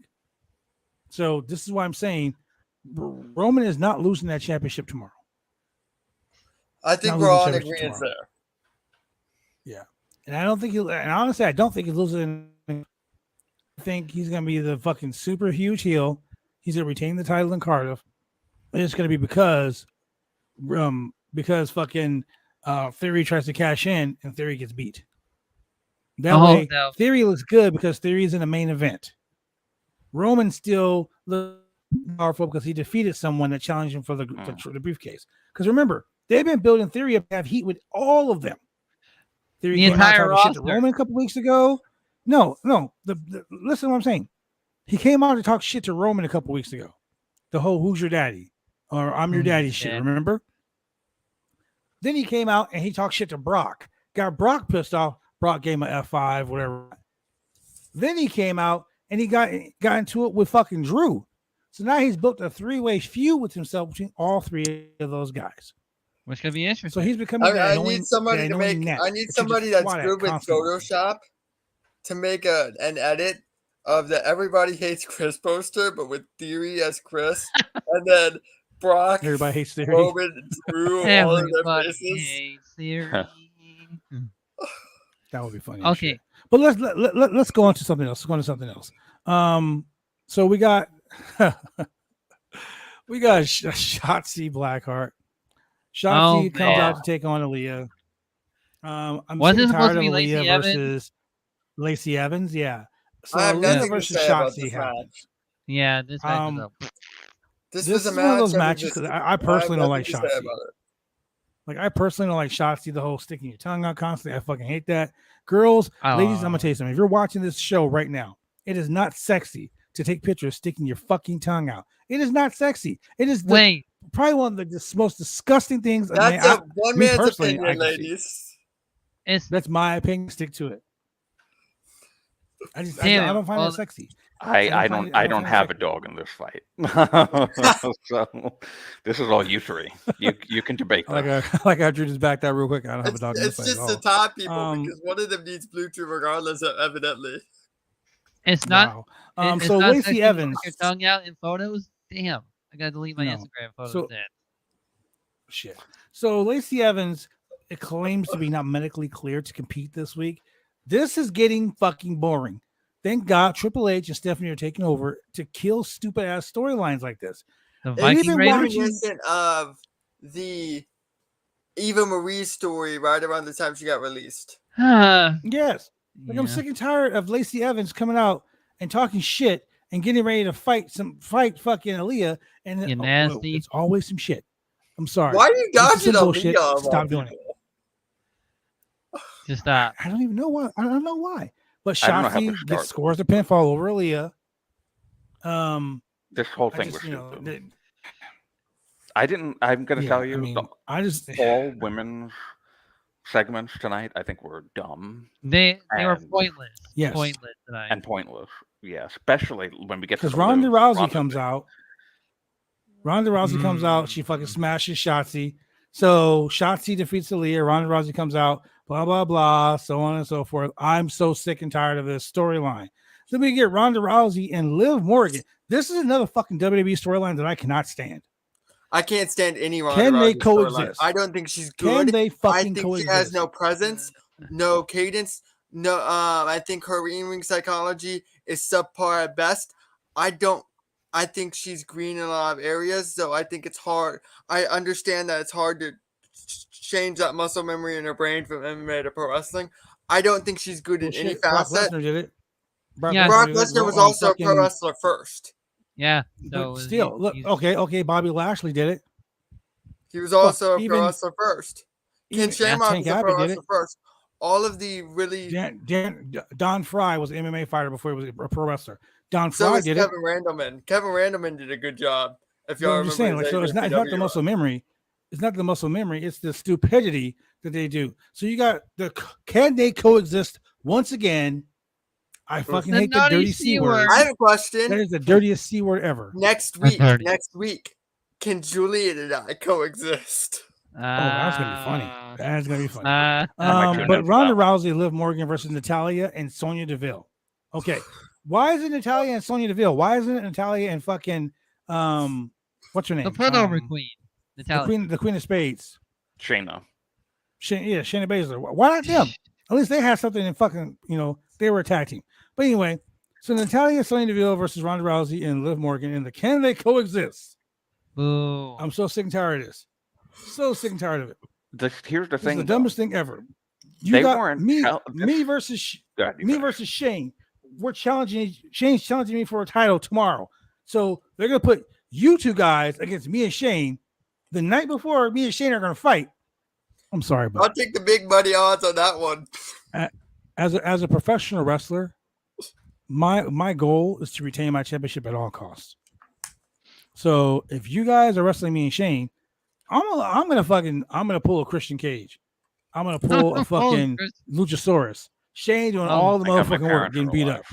So this is why I'm saying Roman is not losing that championship tomorrow. I think Not we're all in losing agreement tomorrow. there. Yeah. And I don't think honestly, I don't think he's losing. I think he's going to be the fucking super huge heel. He's going to retain the title in Cardiff. It's going to be because fucking Theory tries to cash in and Theory gets beat. That way, no. Theory looks good because Theory's in the main event. Roman still looks powerful because he defeated someone that challenged him for the briefcase. Because remember, they've been building Theory up to have heat with all of them. Theory The came out entire talking shit to roster. Roman a couple weeks ago. No. Listen to what I'm saying. He came out to talk shit to Roman a couple weeks ago. The whole "Who's your daddy?" or "I'm your daddy" shit. Remember? Then he came out and he talked shit to Brock. Got Brock pissed off. Brock gave him an F5, whatever. Then he came out and he got into it with fucking Drew. So now he's built a 3-way feud with himself between all 3 of those guys. Which could be interesting. So he's becoming. I need somebody to make. I need somebody that's good with Photoshop to make an edit of the "Everybody Hates Chris" poster, but with Theory as Chris, and then Brock, Everybody hates Theory. Roman, Drew, all of their Everybody faces. hates Theory. That would be funny. Okay. But let's go on to something else. Let's go on to something else. So we got Shotzi Blackheart. Shotzi comes out to take on Aaliyah. I'm sick and tired of Aaliyah versus Lacey Evans. Yeah. So I have Aaliyah nothing to versus say about Shotzi this happens. match. Yeah, this match is up. This is was a one of match those that matches because I personally don't like nothing to say Shotzi. about it. Like I personally don't like Shotzi, the whole sticking your tongue out constantly. I fucking hate that. Girls, ladies, I'm gonna tell you something. If you're watching this show right now, it is not sexy to take pictures sticking your fucking tongue out. It is not sexy. It is probably one of the most disgusting things. That's one man's opinion, ladies. That's my opinion. Stick to it. I don't find that sexy. I don't have a dog in this fight. So this is all you three. You can debate that. Like I drew this back that real quick. I don't have a dog in this fight. It's just to top people because one of them needs Bluetooth regardless of evidently. It's not. Wow. So Lacey Evans, your tongue out in photos. Damn, I gotta delete my Instagram photos. Shit. So Lacey Evans, it claims to be not medically cleared to compete this week. This is getting fucking boring. Thank God Triple H and Stephanie are taking over to kill stupid ass storylines like this. The Viking Raiders of the Eva Marie story right around the time she got released. Yes. Like I'm sick and tired of Lacey Evans coming out and talking shit and getting ready to fight fucking Aaliyah and nasty. It's always some shit. I'm sorry. Why are you dodging Aaliyah? Stop doing it. Just stop. I don't even know why. I don't know why. But Shotzi scores the pinfall over Aaliyah. This whole thing was stupid. I'm going to tell you, all women's segments tonight, I think were dumb. They were pointless. Yes. Pointless tonight. And pointless. Yeah, especially when we get to because Ronda Rousey comes out. Ronda Rousey comes out. She fucking smashes Shotzi. So Shotzi defeats Aaliyah. Ronda Rousey comes out. Blah, blah, blah. So on and so forth. I'm so sick and tired of this storyline. Then we get Ronda Rousey and Liv Morgan. This is another fucking WWE storyline that I cannot stand. I can't stand any Ronda Can Rousey they coexist? I don't think she's good. Can they fucking I think coexist? She has no presence, no cadence. No, I think her in-ring psychology is subpar at best. I think she's green in a lot of areas, so I think it's hard. I understand that it's hard to change that muscle memory in her brain from MMA to pro wrestling. I don't think she's good in any facet. Brock Lesnar did it. Brock Lesnar was also a pro wrestler first. Yeah. So still, look, okay, Bobby Lashley did it. He was also a pro wrestler first. Ken Shamrock was a pro wrestler first. All of the really Don Fry was an MMA fighter before he was a pro wrestler. Don so Fry did Kevin Randleman. Kevin Randleman did a good job. If y'all remember, saying, so it's not the muscle memory. It's not the muscle memory. It's the stupidity that they do. So you got can they coexist once again? I fucking hate the dirty C word. I have a question. That is the dirtiest C word ever. Next week, can Juliet and I coexist? That's gonna be funny. That's gonna be funny. But Ronda Rousey, Liv Morgan versus Natalya and Sonya Deville. Okay, why is it Natalya and Sonya Deville? Why isn't it Natalya and fucking what's her name? The putover queen, Natalya. The queen of spades. Shayna. Shayna Baszler. Why not them? At least they had something in fucking, they were a tag team. But anyway, so Natalya, Sonya Deville versus Ronda Rousey and Liv Morgan in the Can They Coexist? Boo. I'm so sick and tired of this. So sick and tired of it. Here's the thing. It's the dumbest thing ever. You got me versus Shane. Shane's challenging me for a title tomorrow. So they're gonna put you two guys against me and Shane the night before me and Shane are gonna fight. I'm sorry, but I'll take the big money odds on that one. As a professional wrestler, my goal is to retain my championship at all costs. So if you guys are wrestling me and Shane, I'm gonna pull a Christian Cage. I'm gonna pull a fucking Luchasaurus. Shane doing all the motherfucking work, getting beat up.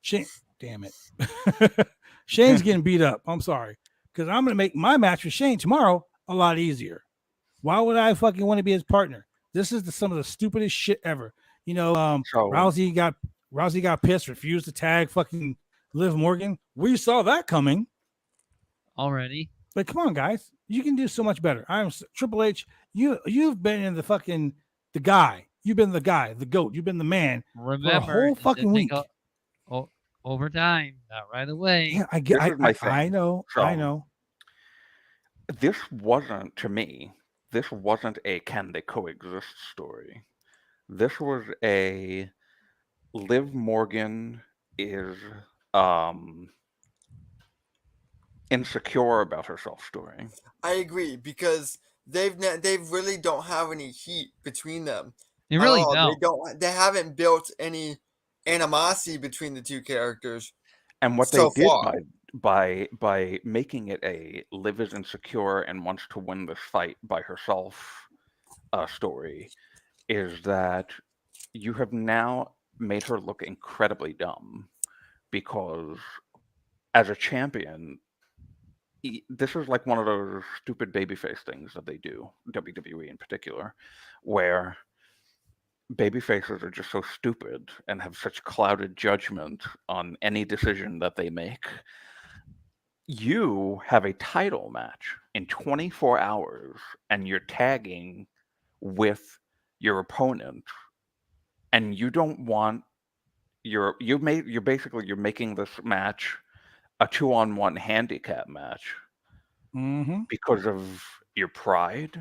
Shane, damn it. Shane's getting beat up. I'm sorry. Because I'm gonna make my match with Shane tomorrow a lot easier. Why would I fucking want to be his partner? This is some of the stupidest shit ever. Rousey got pissed, refused to tag fucking Liv Morgan. We saw that coming already. But come on, guys, you can do so much better. I'm Triple H. You've been in the guy. You've been the guy, the GOAT. You've been the man Remember, for a whole it fucking did week. take over time, not right away. Yeah, I This get. is my I thing. know. So, I know. this wasn't, to me, this wasn't a can they coexist story. This was a Liv Morgan is um insecure about herself story. I agree because they really don't have any heat between them They at really all. don't. They haven't built any animosity between the two characters And what they so did far. by making it a Liv is insecure and wants to win this fight by herself story is that you have now made her look incredibly dumb because as a champion, this is like one of those stupid babyface things that they do, WWE in particular, where babyfaces are just so stupid and have such clouded judgment on any decision that they make. You have a title match in 24 hours and you're tagging with your opponent, and you don't want you're making this match a 2-on-1 handicap match Mm-hmm. because of your pride,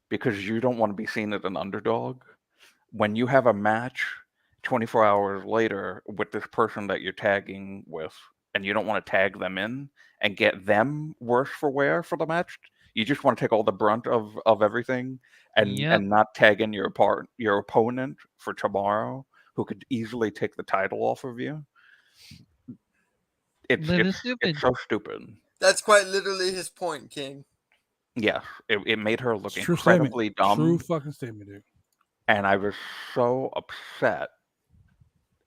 because you don't want to be seen as an underdog. When you have a match 24 hours later with this person that you're tagging with, and you don't want to tag them in and get them worse for wear for the match, you just want to take all the brunt of everything and Yep. not tag in your opponent for tomorrow, who could easily take the title off of you. Liv is stupid. It's so stupid. That's quite literally his point, King. Yes, it made her look True incredibly statement. dumb. True fucking statement, dude. And I was so upset.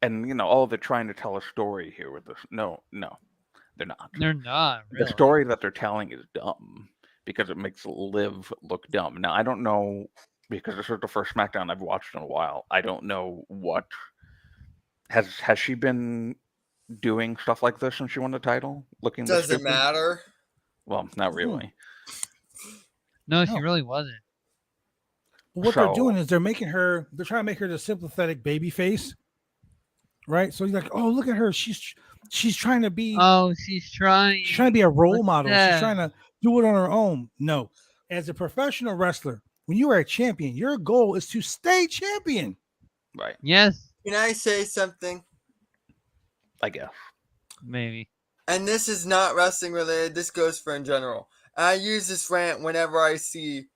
And they're trying to tell a story here with this. No, they're not. They're not really. The story that they're telling is dumb because it makes Liv look dumb. Now, I don't know, because this is the first SmackDown I've watched in a while. I don't know what has she been doing stuff like this since she won the title? Looking this Does it stupid? matter? Well, not really. No, she No. really wasn't. What they're So- doing is they're trying to make her the sympathetic baby face, right? So you're like, oh, look at her, she's trying to be, Oh, she's trying. she's trying to be a role What's model. that? She's trying to do it on her own. No, as a professional wrestler, when you are a champion, your goal is to stay champion. Right, Yes, Can I say something? I guess. maybe. And this is not wrestling related. This goes for in general. I use this rant whenever I see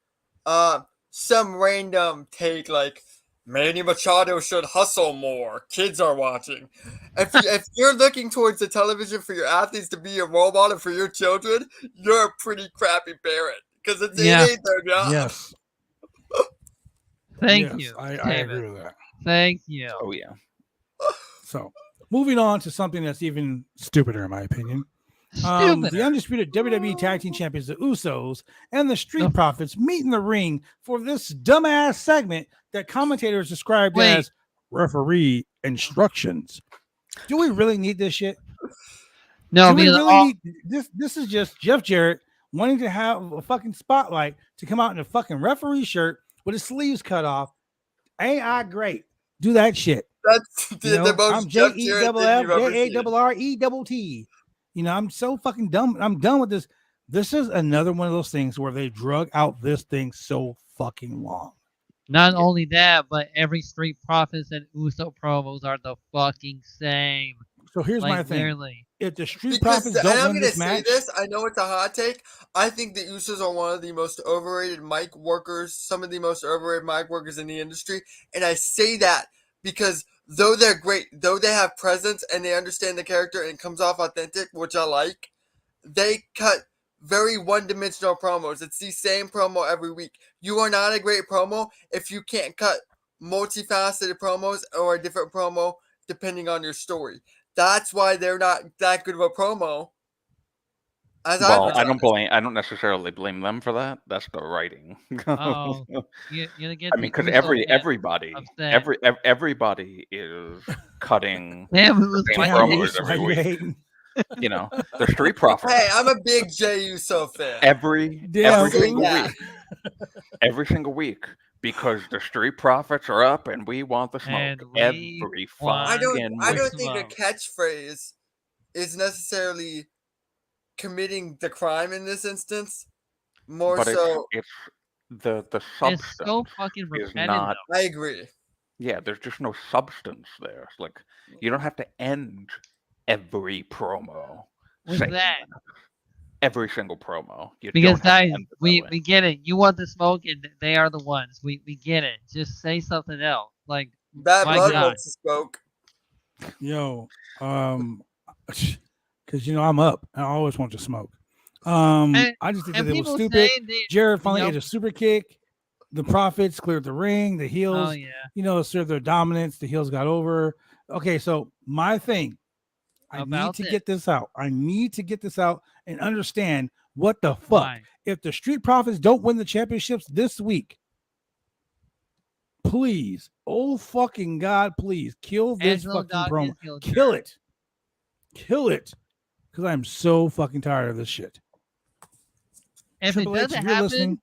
some random take like Manny Machado should hustle more. Kids are watching. If you're looking towards the television for your athletes to be a role model for your children, you're a pretty crappy parent because it ain't their job. Yes, Thank yes, you. I David. agree with that. Thank you. Oh yeah. So moving on to something that's even stupider, in my opinion. Stupid. The undisputed WWE Tag Team Champions, the Usos, and the Street Profits meet in the ring for this dumbass segment that commentators described Wait. as referee instructions. Do we really need this shit? No, Do we because really need this? This is just Jeff Jarrett wanting to have a fucking spotlight to come out in a fucking referee shirt with his sleeves cut off. Ain't I great? Do that shit. That's You know, the most I'm Jeff Jarrett thing you've ever seen. JARRETT. You know, I'm so fucking dumb. I'm done with this. This is another one of those things where they drug out this thing so fucking long. not only that, but every Street Profits and Uso promos are the fucking same. So here's my Like, thing. literally. If the Street Because, Profits and don't I'm win gonna this say match, this, I know it's a hot take. I think the Usos are one of the most overrated mic workers, some of the most overrated mic workers in the industry. And I say that because though they're great, though they have presence and they understand the character and it comes off authentic, which I like, they cut very one-dimensional promos. It's the same promo every week. You are not a great promo if you can't cut multifaceted promos or a different promo depending on your story. That's why they're not that good of a promo. Well, I don't necessarily blame them for that. That's the writing. Oh, you're gonna get. I mean, because everybody is cutting Damn, it was same my Damn, promos Ace, every why you week. hating? You know, the Street Profits Hey, I'm a big Jey Uso fan. every Damn, single yeah. week, every single week, Because the Street Profits are up and we want the smoke And we every want I fucking I week. don't think a smoke. catchphrase is necessarily committing the crime in this instance. More But so, it's the It's substance so fucking is repetitive. not. I agree. Yeah, there's just no substance there. It's like you don't have to end every promo With saying that. every single promo. You Because don't have to guys, end it that we way. get it. You want the smoke, and they are the ones. We get it. Just say something else. Like Bad my blood God. wants to smoke. Yo, because I'm up. I always want to smoke. And, I just think and that it was people stupid. say they, Jared finally you ate know, a super kick. The Profits cleared the ring. The heels, oh yeah, asserted their dominance. The heels got over. Okay, so my thing, I need about to it. get this out. I need to get this out and understand what the fuck. Why? If the Street Profits don't win the championships this week, please, oh fucking God, please kill this Angelo fucking promo. Dawkins, he'll Kill turn. it. Kill it. Because I'm so fucking tired of this shit. If Triple it H, doesn't if you're happen, listening,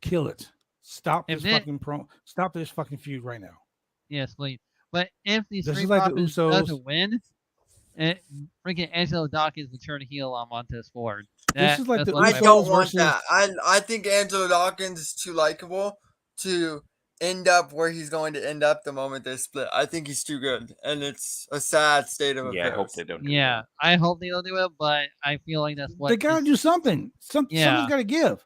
kill it. Stop If this it- fucking promo. Stop this fucking feud right now. yes, please. But if the This Street is like the Profits Usos. doesn't win, freaking Angelo Dawkins will turn heel on Montez Ford. This is like that's the what's I gonna Usos don't happen. want versus- that. I think Angelo Dawkins is too likable to end up where he's going to end up the moment they split. I think he's too good, and it's a sad state of Yeah, I hope affairs. they don't do Yeah, that. I hope they don't do it, but I feel like that's what They gotta is- do something. Something's Yeah. got to give.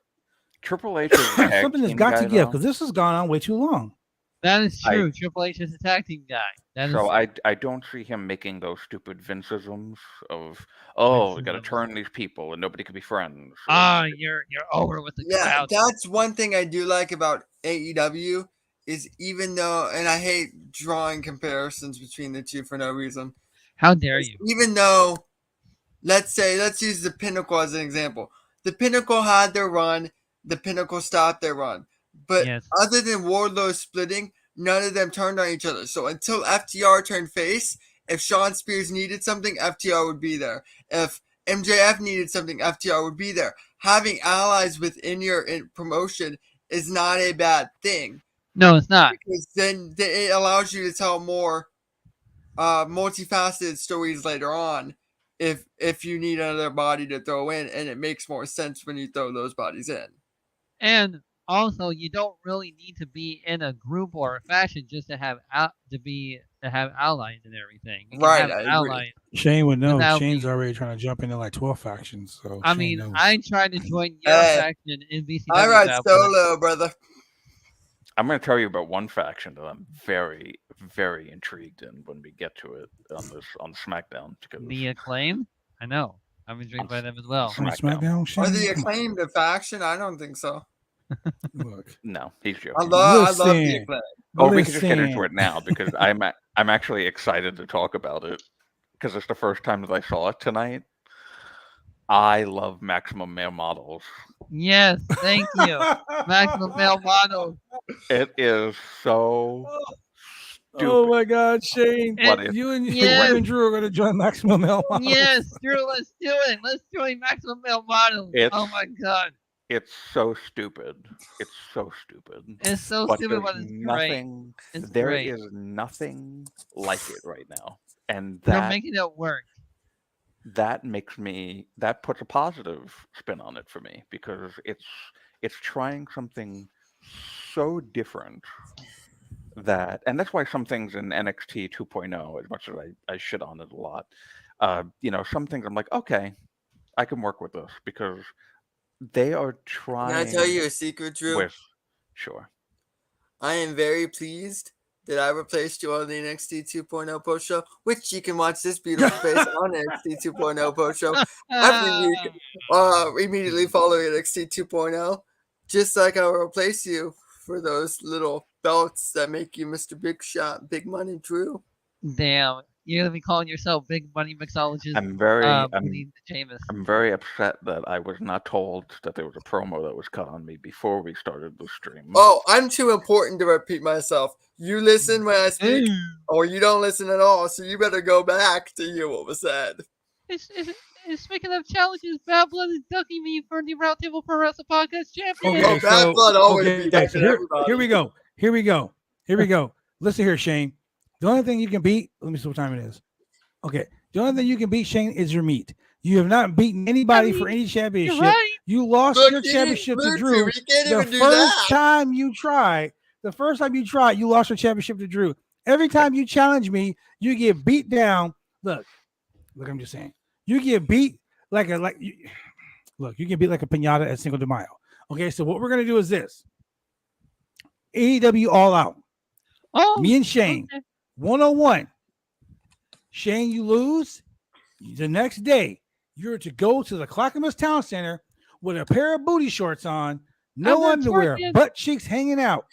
Triple H is a tag Something has team got guy, to give though. because this has gone on way too long. That is true. Triple H is a tag team guy. That is So I don't see him making those stupid Vinceisms of, oh, we got to Vinceisms. turn these people and nobody can be friends. you're over with the Yeah, crowd. that's one thing I do like about AEW is even though, and I hate drawing comparisons between the two for no reason. How dare you? Even though, let's use the Pinnacle as an example. The Pinnacle had their run, the Pinnacle stopped their run. But Yes. other than Wardlow splitting, none of them turned on each other. So until FTR turned face, if Shawn Spears needed something, FTR would be there. If MJF needed something, FTR would be there. Having allies within your promotion is not a bad thing. No, it's not. Because then it allows you to tell more multifaceted stories later on if you need another body to throw in, and it makes more sense when you throw those bodies in. And also, you don't really need to be in a group or a faction just to have allies and everything. You can Right, have I agree. allies. Shane would know. Without Shane's being- already trying to jump into like 12 factions. So I Shane mean, knows. I tried to join your Hey, faction in BCW. I ride battle, solo, brother. I'm going to tell you about one faction that I'm very, very intrigued in when we get to it on SmackDown. but Because the Acclaim, I know. I'm intrigued by them as well. On SmackDown. SmackDown, Shane? Are the Come on. Acclaimed a faction? I don't think so. Look. no, he's joking. I love the Listen. Acclaimed. Oh, we can just get into Listen. it now because I'm actually excited to talk about it because it's the first time that I saw it tonight. I love Maximum Male Models. Yes, thank you. Maximum male model. It is so stupid. Oh my God, Shane! But And- it's You and Yes. you and Drew are going to join Maximum Male Models. Yes, Drew, let's do it. Let's join Maximum Male Model. It's- Oh my God. It's so stupid. It's so stupid. It's so But stupid, but there's it's great. nothing. It's There great. is nothing like it right now, and They're that making it work. that puts a positive spin on it for me because it's trying something so different and that's why some things in NXT 2.0, as much as I shit on it a lot, some things I'm like, okay, I can work with this because they are trying. Can I tell you a secret, Drew? Sure. I am very pleased that I replaced you on the NXT 2.0 post show, which you can watch this beautiful face on NXT 2.0 post show every week, immediately following NXT 2.0. Just like I will replace you for those little belts that make you Mr. Big Shot, Big Money Drew. Damn. You're going to be calling yourself Big Money Mixologist. I'm very Jameis. I'm very upset that I was not told that there was a promo that was cut on me before we started the stream. Oh, I'm too important to repeat myself. You listen when I speak, or you don't listen at all, so you better go back to hear what was said. It's And speaking of challenges, Bad Blood is ducking me for the Roundtable Pro Wrestling Podcast champion. Okay, Bad Blood always okay, be so ducking everybody. here we go. Here we go. Here we go. Listen here, Shane. The only thing you can beat, let me see what time it is. Okay. The only thing you can beat, Shane, is your meat. You have not beaten anybody for any championship. You're right. You lost Look, your he championship to didn't Drew. lose to. He can't The even do first that. time you tried, you lost your championship to Drew. Every time you challenge me, you get beat down. Look, I'm just saying. You get beat you get beat like a piñata at Cinco de Mayo. Okay, so what we're gonna do is this: AEW All Out. Oh, Me and Shane, okay. 101. Shane, you lose. The next day, you're to go to the Clackamas Town Center with a pair of booty shorts on, no I'm underwear, twerking. butt cheeks hanging out.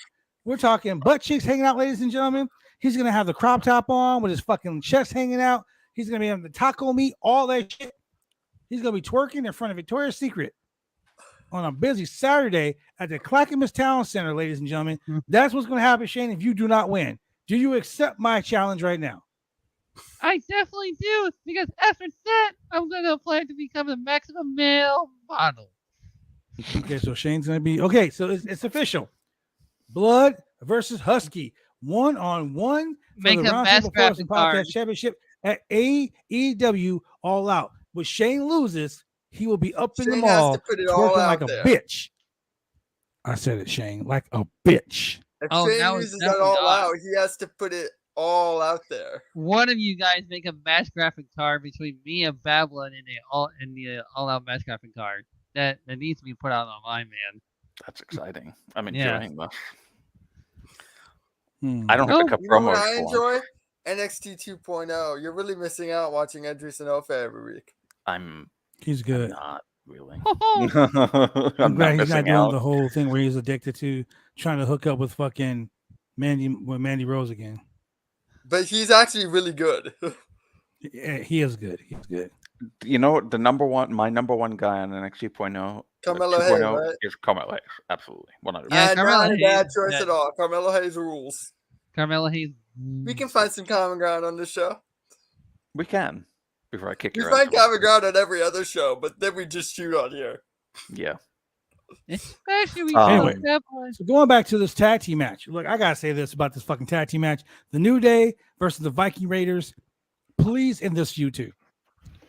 We're talking butt cheeks hanging out, ladies and gentlemen. He's gonna have the crop top on with his fucking chest hanging out. He's gonna be having the taco meat, all that shit. He's gonna be twerking in front of Victoria's Secret on a busy Saturday at the Clackamas Town Center, ladies and gentlemen. That's what's gonna happen, Shane, if you do not win. Do you accept my challenge right now? I definitely do, because after that, I'm going to apply to become a maximum male model. Okay, so Shane's gonna be okay. So it's official. Blood versus Husky, 1-on-1 for Make the a mass Roundtable Pro Wrestling graphic card. Podcast Championship at AEW All Out. When Shane loses, he will be up in the Shane has mall to put it all twerking out like a there. bitch. I said it, Shane, like a bitch. If Oh, Shane now it's uses that definitely all on. out, he has to put it all out there. One of you guys make a mass graphic card between me and Bad Blood in the all-out mass graphic card that needs to be put out online, man. That's exciting. I'm Yeah. enjoying this. Hmm. I don't have to Oh, cut You know what promos I for him. enjoy? NXT 2.0. You're really missing out watching Edris and Ofe every week. I'm He's good. not really. Ho-ho. I'm I'm glad not he's not missing doing out. the whole thing where he's addicted to trying to hook up with fucking Mandy Rose again. But he's actually really good. Yeah, he is good. He's good. You know, my number one guy on NXT 2.0 Carmelo Hayes, right? is Carmelo Hayes. Absolutely. 100%. Yeah, And Carmelo not a bad Hayes, choice yeah. at all. Carmelo Hayes rules. Carmelo Hayes. We can find some common ground on this show. We can. Before I kick We your ass. find real common quick. ground on every other show, but then we just shoot on here. Yeah. Especially we Anyway. kill Bad Blood. So going back to this tag team match, look, I gotta say this about this fucking tag team match: the New Day versus the Viking Raiders. Please end this feud too.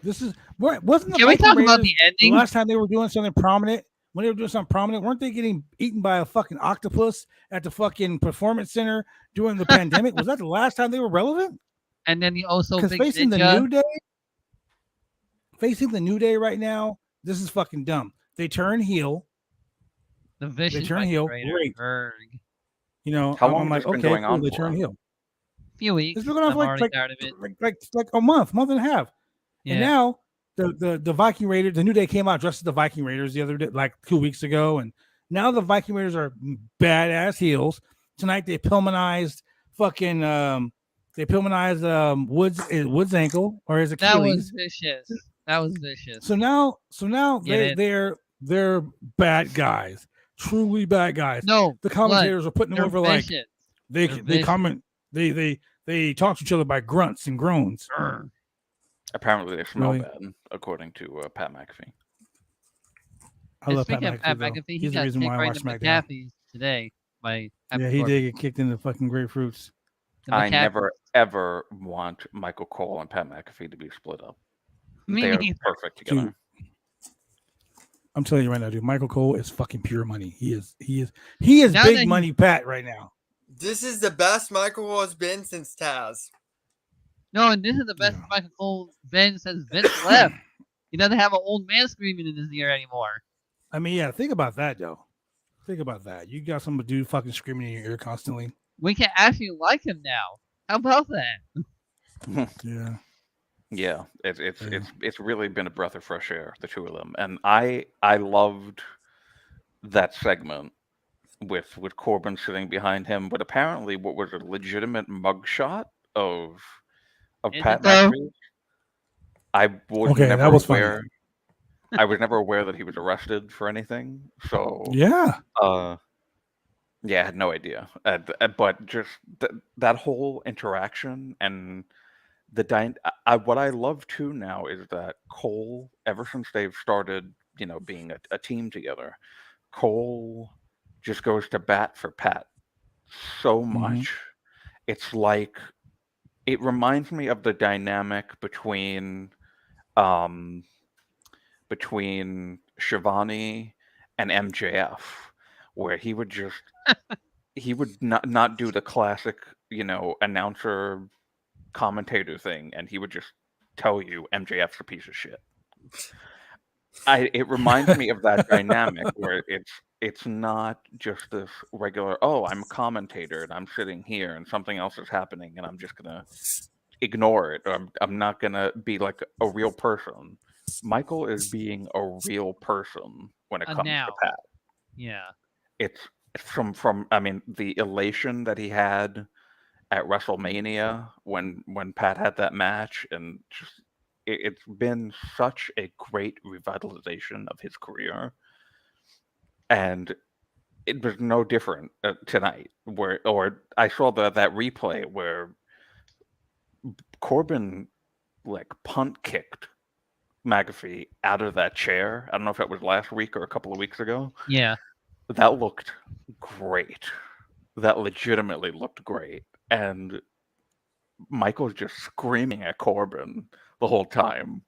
This is wasn't the Can we Viking talk Raiders about the ending? last time they were doing something prominent? When they were doing something prominent, weren't they getting eaten by a fucking octopus at the fucking performance center during the pandemic? Was that the last time they were relevant? And then the also Because big facing the ninja. New Day right now, this is fucking dumb. They turn heel. The vicious turn Viking heel. Raider. Great. Erg. You know, How long I'm has like, this been okay, going cool, on they for? turn heel. Few weeks. It's been going on I'm for already tired of it. like a month and a half. Yeah. And now the Viking Raiders, the New Day came out dressed as the Viking Raiders the other day, like 2 weeks ago, and now the Viking Raiders are badass heels. Tonight they Pillmanized fucking Woods ankle or his That was Achilles. vicious. That was vicious. So now Get it? they're bad guys, truly bad guys. No, The commentators are putting them they're over like vicious. they They're they vicious. comment they talk to each other by grunts and groans. Erg. Apparently they smell Really? bad, according to Pat McAfee. I love Pat Speaking of McAfee. though. McAfee, he He's the got reason kicked why I right watch in the SmackDown. McAfees today by Happy Yeah, he Corbin. did get kicked in the fucking grapefruits. The I McAfees. never ever want Michael Cole and Pat McAfee to be split up. Me They're neither. perfect together. Dude, I'm telling you right now, dude. Michael Cole is fucking pure money. He is Now that big he- money Pat right now. This is the best Michael has been since Taz. No, and this is the best Yeah. Michael Cole been since Vince left. He doesn't have an old man screaming in his ear anymore. I mean, yeah, think about that though. Think about that. You got some dude fucking screaming in your ear constantly. We can actually like him now. How about that? Yeah. Yeah, it's Yeah. it's really been a breath of fresh air, the two of them, and I loved that segment with Corbin sitting behind him, but apparently what was a legitimate mugshot of Is Pat it though? McAfee. I was Okay, never that was funny. aware. I was never aware that he was arrested for anything. So Yeah. yeah, I had no idea. But just that whole interaction and what I love too now is that Cole, ever since they've started, being a team together, Cole just goes to bat for Pat so much. It's like it reminds me of the dynamic um between Shivani and MJF, where he would not do the classic, announcer commentator thing, and he would just tell you MJF's a piece of shit. It reminds me of that dynamic where it's not just this regular, oh, I'm a commentator and I'm sitting here and something else is happening and I'm just gonna ignore it, or I'm not gonna be like a real person. Michael is being a real person when it comes to Now. Pat. Yeah. It's from I mean the elation that he had at WrestleMania when Pat had that match, and just it's been such a great revitalization of his career, and it was no different tonight. Or I saw that replay where Corbin like punt kicked McAfee out of that chair. I don't know if it was last week or a couple of weeks ago. Yeah. That looked great. That legitimately looked great. And Michael's just screaming at Corbin the whole time.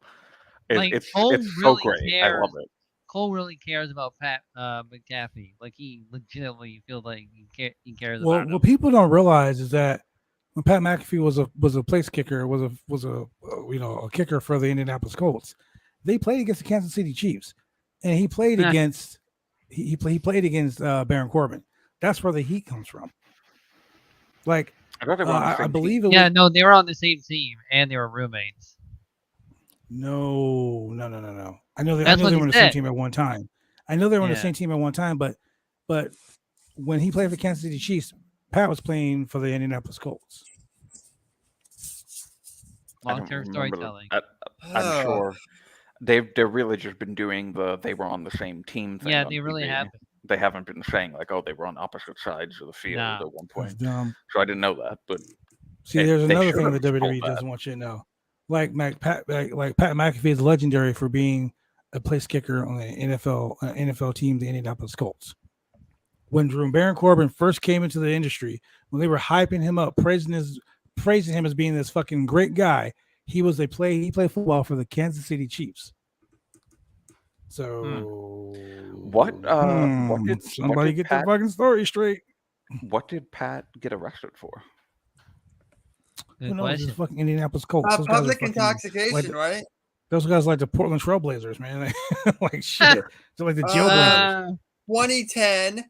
It's Cole so really great. I cares. love it. Cole really cares about Pat McAfee. Like he legitimately feels like he cares Well, about him. what people don't realize is that when Pat McAfee was a place kicker, was a kicker for the Indianapolis Colts, they played against the Kansas City Chiefs, and he played against he played against Baron Corbin. That's where the heat comes from. Like I believe it was. Yeah, no, they were on the same team and they were roommates. No. I know they were on the same team at one time. I know they were on the same team at one time, but when he played for the Kansas City Chiefs, Pat was playing for the Indianapolis Colts. Long-term storytelling. I'm sure they've really just been doing they were on the same team thing. Yeah, they really have. They haven't been saying like, oh, they were on opposite sides of the field at one point. So I didn't know that. But see, there's another thing the WWE doesn't want you to know. Like Pat McAfee is legendary for being a place kicker on the NFL team, the Indianapolis Colts. When Baron Corbin first came into the industry, when they were hyping him up, praising him as being this fucking great guy, he played football for the Kansas City Chiefs. So what did somebody get the fucking story straight? What did Pat get arrested for? Who knows? It's fucking Indianapolis Colts. Public intoxication, right? Those guys like the Portland Trailblazers, man. Like shit. They're like the jailblazers. 2010.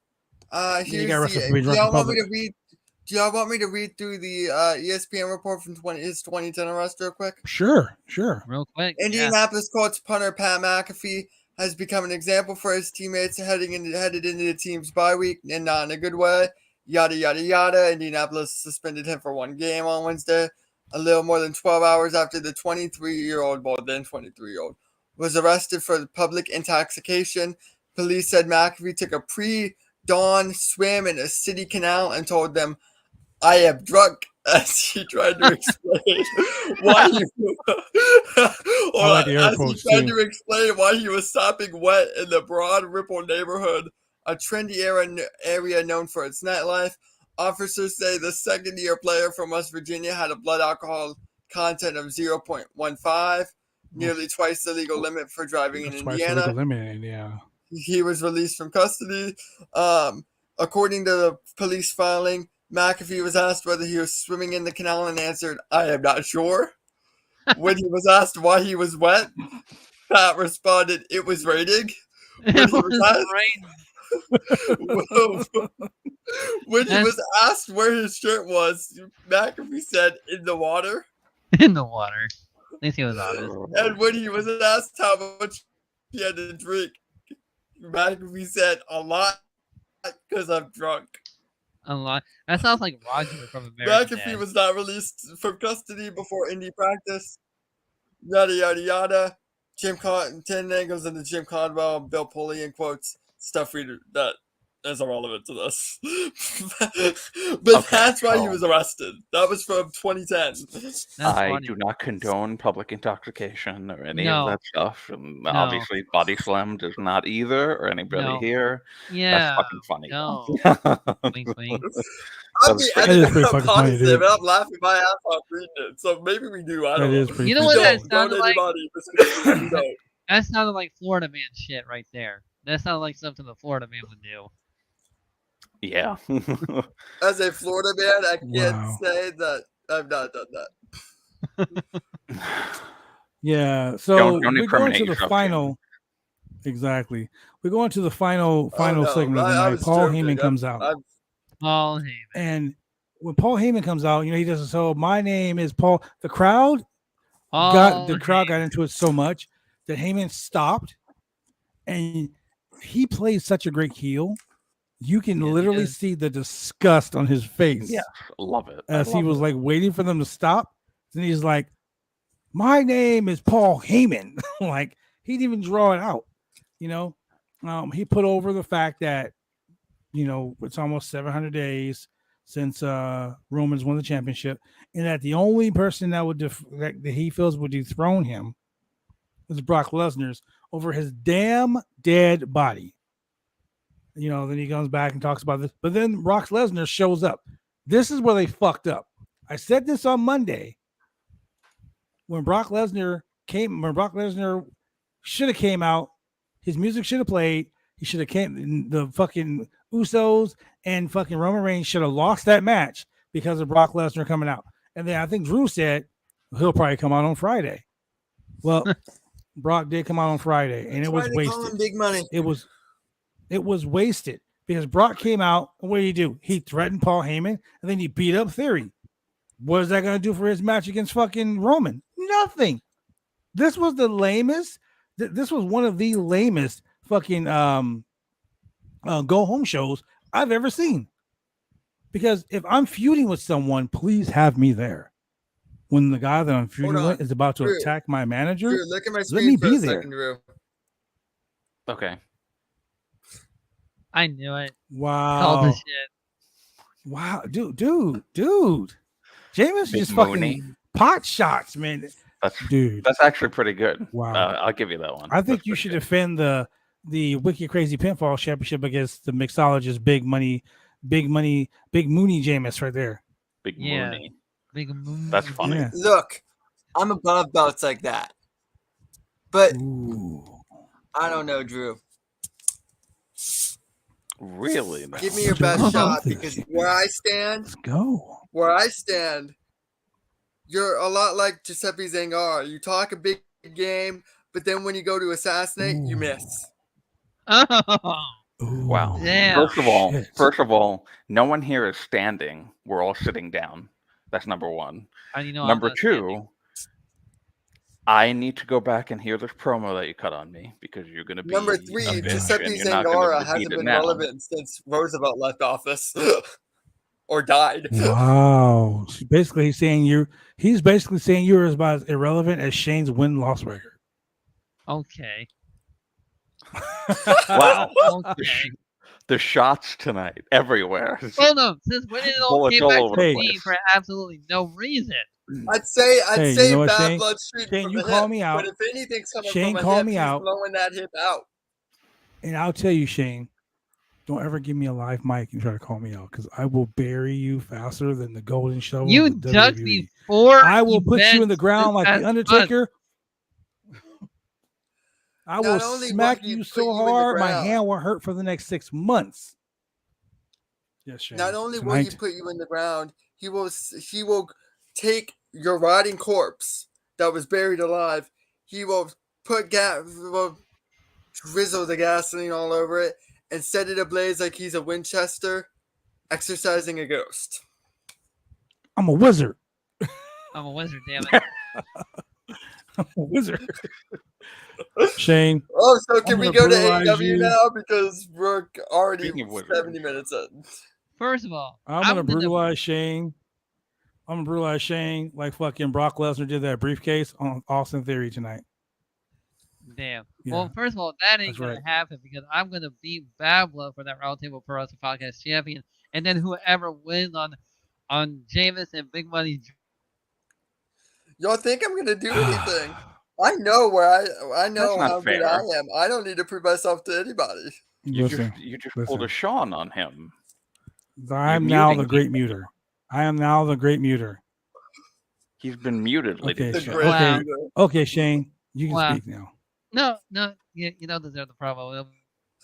Do y'all want me to read through the ESPN report from his 2010 arrest real quick? Sure. Real quick. Indianapolis Colts punter Pat McAfee has become an example for his teammates headed into the team's bye week, and not in a good way. Yada, yada, yada. Indianapolis suspended him for one game on Wednesday, a little more than 12 hours after the 23-year-old was arrested for public intoxication. Police said McAfee took a pre-dawn swim in a city canal and told them, "I am drunk," as he tried to explain why he was sopping wet in the Broad Ripple neighborhood, a trendy area known for its nightlife. Officers say the second-year player from West Virginia had a blood alcohol content of 0.15, nearly twice the legal limit for driving in Indiana. He was released from custody. According to the police filing, McAfee was asked whether he was swimming in the canal and answered, "I am not sure." When he was asked why he was wet, Pat responded, "It was raining." When he was asked where his shirt was, McAfee said, "In the water." In the water. At least he was honest. And when he was asked how much he had to drink, McAfee said, "A lot, because I'm drunk." A lot. That sounds like Roger from American McAfee was not released from custody before Indy practice. Yada, yada, yada. Jim Cotton, 10 angles into Jim Conwell, Bill Pulley, in quotes, stuff that is irrelevant to this. But Okay, that's why he so- was arrested. That was from 2010. That's I funny. do not condone public intoxication or any No. of that stuff. And No. obviously, Body Slam does not either, or anybody No. here. Yeah. That's fucking funny. No. Wink, wink. I'm That's the pretty- That is editor pretty of fucking funny, Positive, dude. and I'm laughing my ass off reading it. So maybe we do. I That don't is know. pretty. You know freaking what that funny. sounded like? Anybody listen to me, don't. That sounded like Florida man shit right there. That sounded like something the Florida man would do. Yeah. As a Florida man, I can't Wow. say that I've not done that. Yeah. So Don't we're going incriminate to the yourself, final. Exactly. We're going to the final No, segment of the I night. was Paul joking. Heyman comes out. Paul Heyman. And when Paul Heyman comes out, he does so. My name is Paul. The crowd got into it so much that Heyman stopped, and he plays such a great heel. You can Yes, he literally does. see the disgust on his face Yeah, love it. as he was like waiting for them to stop. Then he's like, "My name is Paul Heyman." Like he didn't even draw it out. He put over the fact that it's almost 700 days since Roman's won the championship, and that the only person that would that he feels would dethrone him is Brock Lesnar's over his damn dead body. Then he comes back and talks about this, but then Brock Lesnar shows up. This is where they fucked up. I said this on Monday when Brock Lesnar should have came out. His music should have played. He should have came. The fucking Usos and fucking Roman Reigns should have lost that match because of Brock Lesnar coming out. And then I think Drew said he'll probably come out on Friday. Well, Brock did come out on Friday, and it was wasted. Big money. It was wasted because Brock came out. And what did he do? He threatened Paul Heyman, and then he beat up Theory. What is that going to do for his match against fucking Roman? Nothing. This was the lamest. This was one of the lamest fucking go home shows I've ever seen. Because if I'm feuding with someone, please have me there. When the guy that I'm feuding with is about to attack my manager, Drew, look at my let me screen for be a there. second, Drew. Okay. I knew it. Called Wow. the shit. Wow, dude. Jameis Big just Mooney. fucking pot shots, man. Dude. That's actually pretty good. Wow. I'll give you that one. I think That's you pretty should good. defend the Wicked Crazy Pinfall Championship against the mixologist Big Mooney Jameis right there. Big Yeah. Mooney. Big moon. That's funny. Yeah. Look, I'm above belts like that. But Ooh. I don't know, Drew. Really? though? Give me your Drew, I best love shot this because shit. where I stand, you're a lot like Giuseppe Zangara. You talk a big game, but then when you go to assassinate, you miss. Oh. Ooh. Wow. Damn. First of all, no one here is standing. We're all sitting down. That's number one. How do you know I'm Number not two, standing? I need to go back and hear this promo that you cut on me because you're going to be Number a three, bitch Giuseppe and you're not gonna Zangara repeat hasn't it been now. relevant since Roosevelt left office or died. Wow. He's basically saying you're about as irrelevant as Shane's win-loss record. Okay. Wow. Okay. The shots tonight everywhere. Well, no. Since when did it all Bullets came all back over to the me place. for absolutely no reason? I'd say you know what, bad Shane? blood streak Shane, from you the call hip, me out. but if anything's coming Shane, from a call hip, me he's out. blowing that hip out. And I'll tell you, Shane, don't ever give me a live mic and try to call me out because I will bury you faster than the golden shovel. You of the ducked WWE. me 4 I will put you in the events ground this like past the month. Undertaker. I will Not only will smack he you put so you in the hard my ground. hand will hurt for the next 6 months. Yes, Shane. Not only will he Tonight. put you in the ground, he will take your rotting corpse that was buried alive. He will drizzle the gasoline all over it and set it ablaze like he's a Winchester exercising a ghost. I'm a wizard. I'm a wizard, damn it. I'm a wizard. Shane, Oh, so can I'm we gonna go to brutalize AEW you. now because we're already Speaking of wizards. 70 minutes in. First of all, I'm gonna brutalize Shane. I'm gonna brutalize Shane like fucking Brock Lesnar did that briefcase on Austin Theory tonight. Damn. Yeah, Well, first of all, that ain't that's gonna right. happen because I'm gonna beat Bad Blood for that Roundtable Pro Wrestling Podcast champion, and then whoever wins on Jameis and Big Money. Y'all think I'm gonna do anything? I know I That's know not how good I fair. am. I don't need to prove myself to anybody. Listen, You just pulled listen. a Sean on him. I'm You're now muting the great people. muter. I am now the great muter. He's been muted, ladies Okay, and The Shane. great gentlemen. Wow. Okay, leader. okay, Shane, you can Wow. speak now. No, you don't deserve the promo.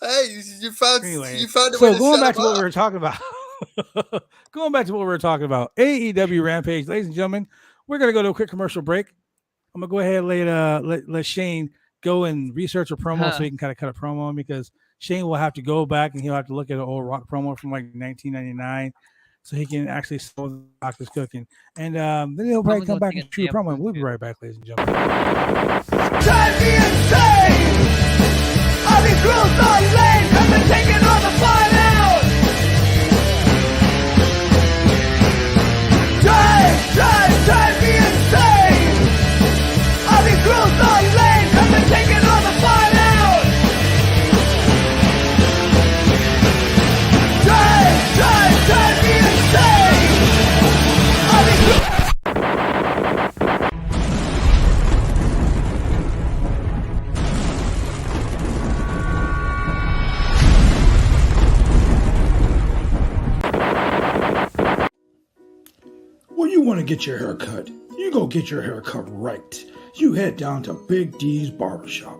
Hey, you found Anyway, a way so to going shut back him to what we up. were talking about, AEW Rampage, ladies and gentlemen, we're gonna go to a quick commercial break. I'm gonna go ahead and let Shane go and research a promo so he can kind of cut a promo on because Shane will have to go back and he'll have to look at an old rock promo from like 1999 so he can actually sell the rock is cooking. And then he'll probably I'm come gonna go back take and a shoot a damn promo. And we'll be poop. right back, ladies and gentlemen. Drive me insane! All these rules are lame, have been taking all the fun out! Drive me insane! All these rules are lame, have been taking all the fun out! Drive me insane! All these rules... When you want to get your hair cut, you go get your hair cut right. You head down to Big D's Barbershop.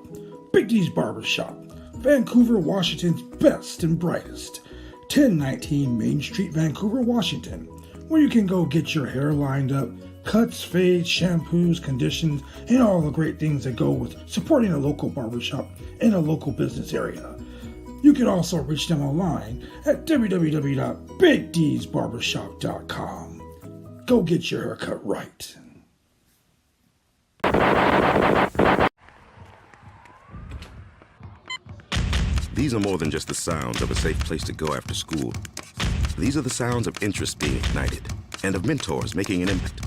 Big D's Barbershop, Vancouver, Washington's best and brightest. 1019 Main Street, Vancouver, Washington, where you can go get your hair lined up, cuts, fades, shampoos, conditions, and all the great things that go with supporting a local barbershop in a local business area. You can also reach them online at www.bigdsbarbershop.com. Go get your haircut right. These are more than just the sounds of a safe place to go after school. These are the sounds of interest being ignited and of mentors making an impact.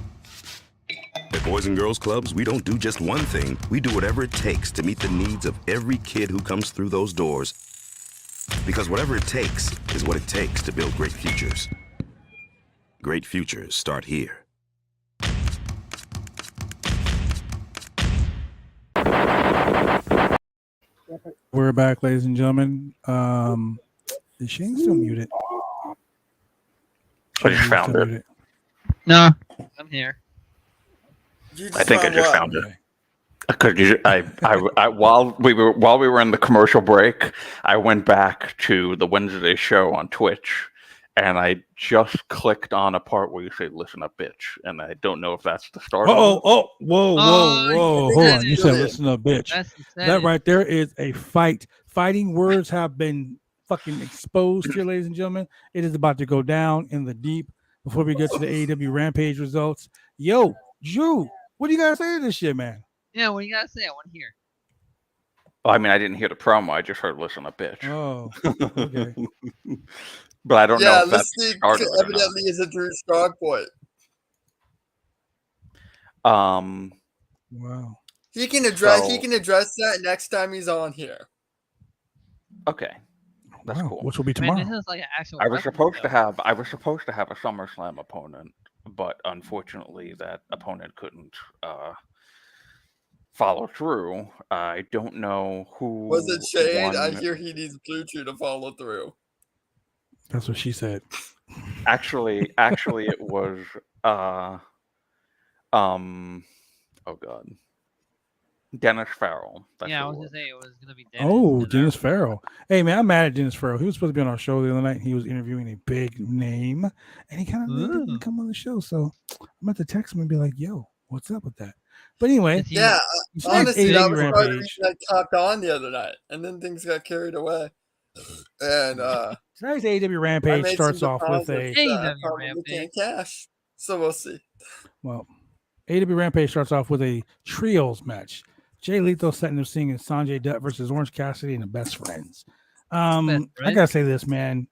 At Boys and Girls Clubs, we don't do just one thing. We do whatever it takes to meet the needs of every kid who comes through those doors. Because whatever it takes is what it takes to build great futures. Great futures start here. We're back, ladies and gentlemen. Is Shane still muted? I just Shane's found still it. muted. No, I'm here. You I think I just what? found it. Okay. Because I while we were in the commercial break, I went back to the Wednesday show on Twitch, and I just clicked on a part where you say "listen up, bitch," and I don't know if that's the start. Whoa! of it. Whoa! Oh, Hold said on. You it. said listen up, bitch. That's the That setting. right there is a fight. Fighting words have been fucking exposed here, ladies and gentlemen. It is about to go down in the deep before we get to the AEW Rampage results. Yo, Drew, what do you guys say to this shit, man? Yeah, what do you gotta say? I want to hear. Well, I mean, I didn't hear the promo. I just heard "listen up, bitch." Oh, okay. But I don't know Yeah, if that's the listening start of it or not. evidently is a Drew strong point. Wow. He can address So- that next time he's on here. Okay, that's Wow. cool. Which will be Man, tomorrow. this is like an actual. I was wrestling supposed show. to have a SummerSlam opponent, but unfortunately that opponent couldn't follow through. I don't know who Was it Shane? I won. hear he needs Blue Chew to follow through. That's what she said. Actually it was oh god. Dennis Farrell. That's Yeah, I who was it gonna was. say it was gonna be Dennis. Oh, and Dennis Farrell. Hey, man, I'm mad at Dennis Farrell. He was supposed to be on our show the other night. He was interviewing a big name, and he kind of really Ooh. didn't come on the show. So I'm about to text him and be like, yo, what's up with that? But anyway, Is he- Yeah, besides honestly, that AEW was part of the Rampage, reason I copped on the other night, and then things got carried away. And tonight's AEW I Rampage made starts some off with deposits a that I AEW probably Rampage. can't cash. So we'll see. well, AEW Rampage starts off with a trios match. Jay Lethal setting him singing Sanjay Dutt versus Orange Cassidy and the Best Friends. I Friends? gotta say this, man.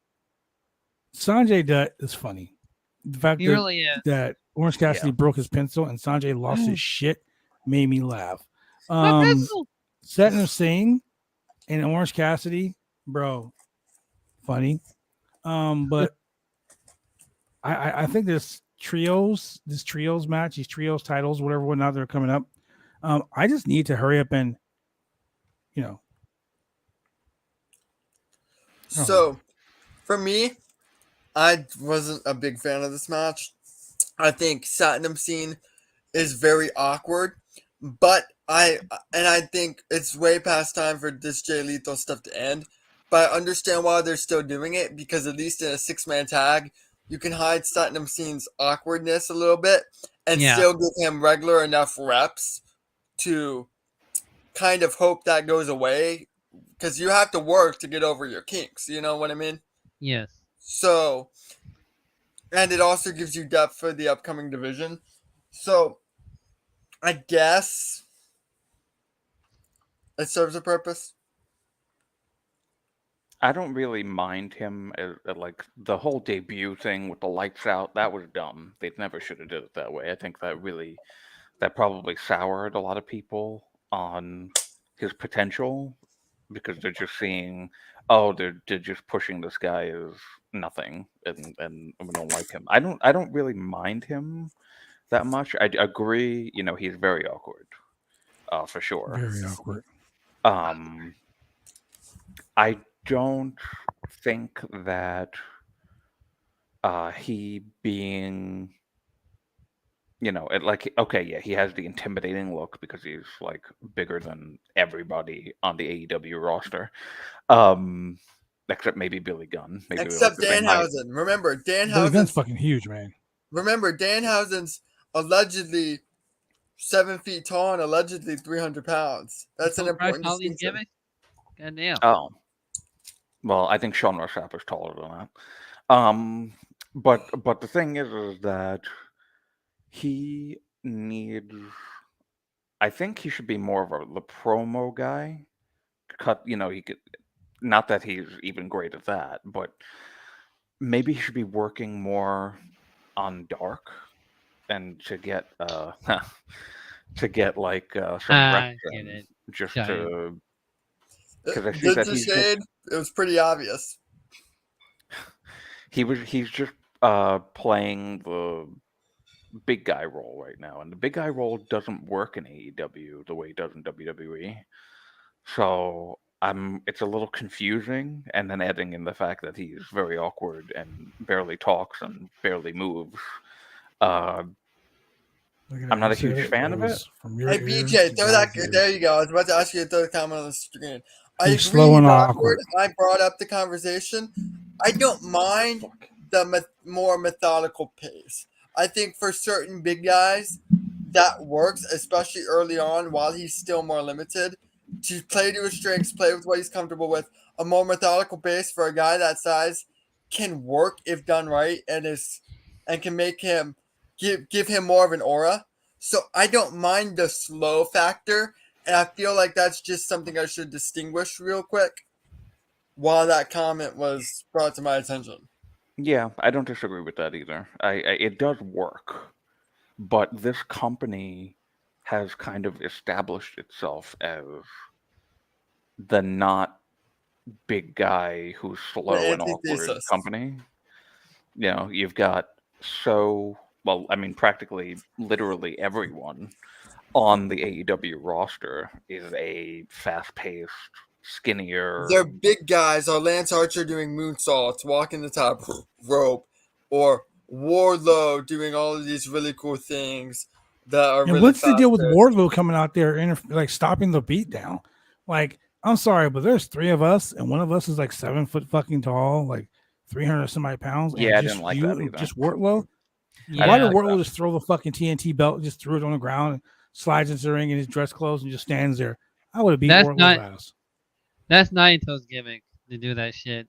Sanjay Dutt is funny. The fact He that, really is. that Orange Cassidy broke his pencil and Sanjay lost his shit made me laugh. My pencil. Setting Singh and Orange Cassidy, bro, funny. But I think this trios match, these trios titles, whatever, whatnot, they're coming up. I just need to hurry up and, you know. So, for me, I wasn't a big fan of this match. I think Satnam Singh is very awkward, but I think it's way past time for this Jay Lethal stuff to end. But I understand why they're still doing it, because at least in a 6-man tag, you can hide Satnam Singh's awkwardness a little bit and still give him regular enough reps to kind of hope that goes away, because you have to work to get over your kinks. You know what I mean? Yes. So, and it also gives you depth for the upcoming division. So, I guess it serves a purpose. I don't really mind him like the whole debut thing with the lights out. That was dumb. They never should have did it that way. I think that probably soured a lot of people on his potential because they're just seeing, oh, they're just pushing this guy as nothing, and we don't like him. I don't really mind him that much. I agree. He's very awkward, for sure. Very awkward. I don't think that he being, okay, yeah, he has the intimidating look because he's like bigger than everybody on the AEW roster, except maybe Billy Gunn. Maybe Except like Danhausen. Remember, Billy Gunn's fucking huge, man. Remember, Danhausen's allegedly 7 feet tall and allegedly 300 pounds. That's an important distinction. Goddamn. Oh, well, I think Sean Ross Sapp is taller than that. But the thing is that he needs. I think he should be more of the promo guy. He could. Not that he's even great at that, but maybe he should be working more on Dark and to get like some reps in, just to. Because I see that he's shade. It was pretty obvious. He's just playing the big guy role right now, and the big guy role doesn't work in AEW the way it does in WWE. So it's a little confusing, and then adding in the fact that he's very awkward and barely talks and barely moves. I'm not a huge fan of it. Hey BJ, throw that. There you go. I was about to ask you to throw the comment on the screen. I agree. Slow and awkward. I brought up the conversation. I don't mind the more methodical pace. I think for certain big guys, that works, especially early on while he's still more limited. To play to his strengths, play with what he's comfortable with. A more methodical pace for a guy that size can work if done right, and can make him give him more of an aura. So I don't mind the slow factor, and I feel like that's just something I should distinguish real quick while that comment was brought to my attention. Yeah, I don't disagree with that either. It does work, but this company has kind of established itself as the not big guy who's slow and awkward company. You've got practically literally everyone on the AEW roster is a fast-paced, skinnier. They're big guys. Or Lance Archer doing moonsaults, walking the top rope, or Wardlow doing all of these really cool things that are. And really what's the deal with Wardlow coming out there and stopping the beatdown? Like, I'm sorry, but there's 3 of us, and one of us is like 7 foot fucking tall, like 300 somebody pounds. Yeah, I didn't like that either. Just Wardlow. Yeah, why did Wardlow just throw the fucking TNT belt, just threw it on the ground, and slides into the ring in his dress clothes and just stands there? I would have beat Wardlow's ass. That's Naito's gimmick to do that shit.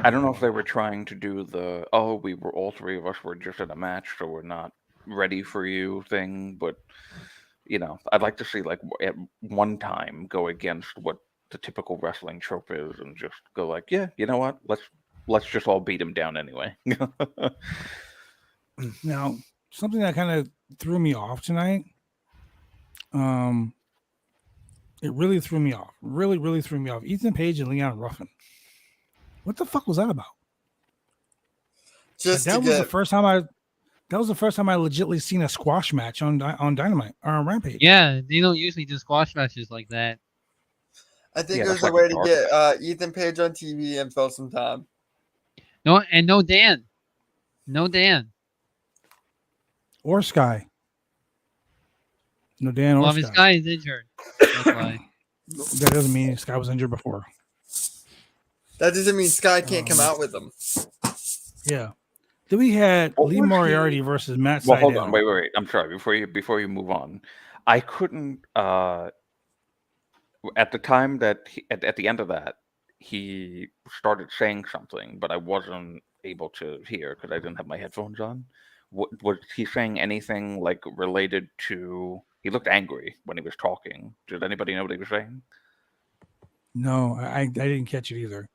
I don't know if they were trying to do all 3 of us were just in a match, so we're not ready for you thing, but I'd like to see like at one time go against what the typical wrestling trope is and just go like, yeah, you know what? Let's just all beat him down anyway. Now, something that kind of threw me off tonight. It really threw me off. Really, really threw me off. Ethan Page and Leon Ruffin. What the fuck was that about? Just that to was the get first time I. That was the first time I legitly seen a squash match on Dynamite or on Rampage. Yeah, they don't usually do squash matches like that. I think Yeah, there's that's a like way a to dark get Ethan Page on TV and fill some time. No, and no Dan. No Dan. Or Sky. No Dan or Well, if his Sky. guy is injured, that's why. That doesn't mean Sky was injured before. That doesn't mean Sky can't come out with them. Yeah. Then we had What Lee was Moriarty he- versus Matt Well, Sydal. hold on, wait. I'm sorry. Before you move on, I couldn't. At the time that at the end of that, he started saying something, but I wasn't able to hear because I didn't have my headphones on. Was he saying anything like related to? He looked angry when he was talking. Did anybody know what he was saying? No, I didn't catch it either.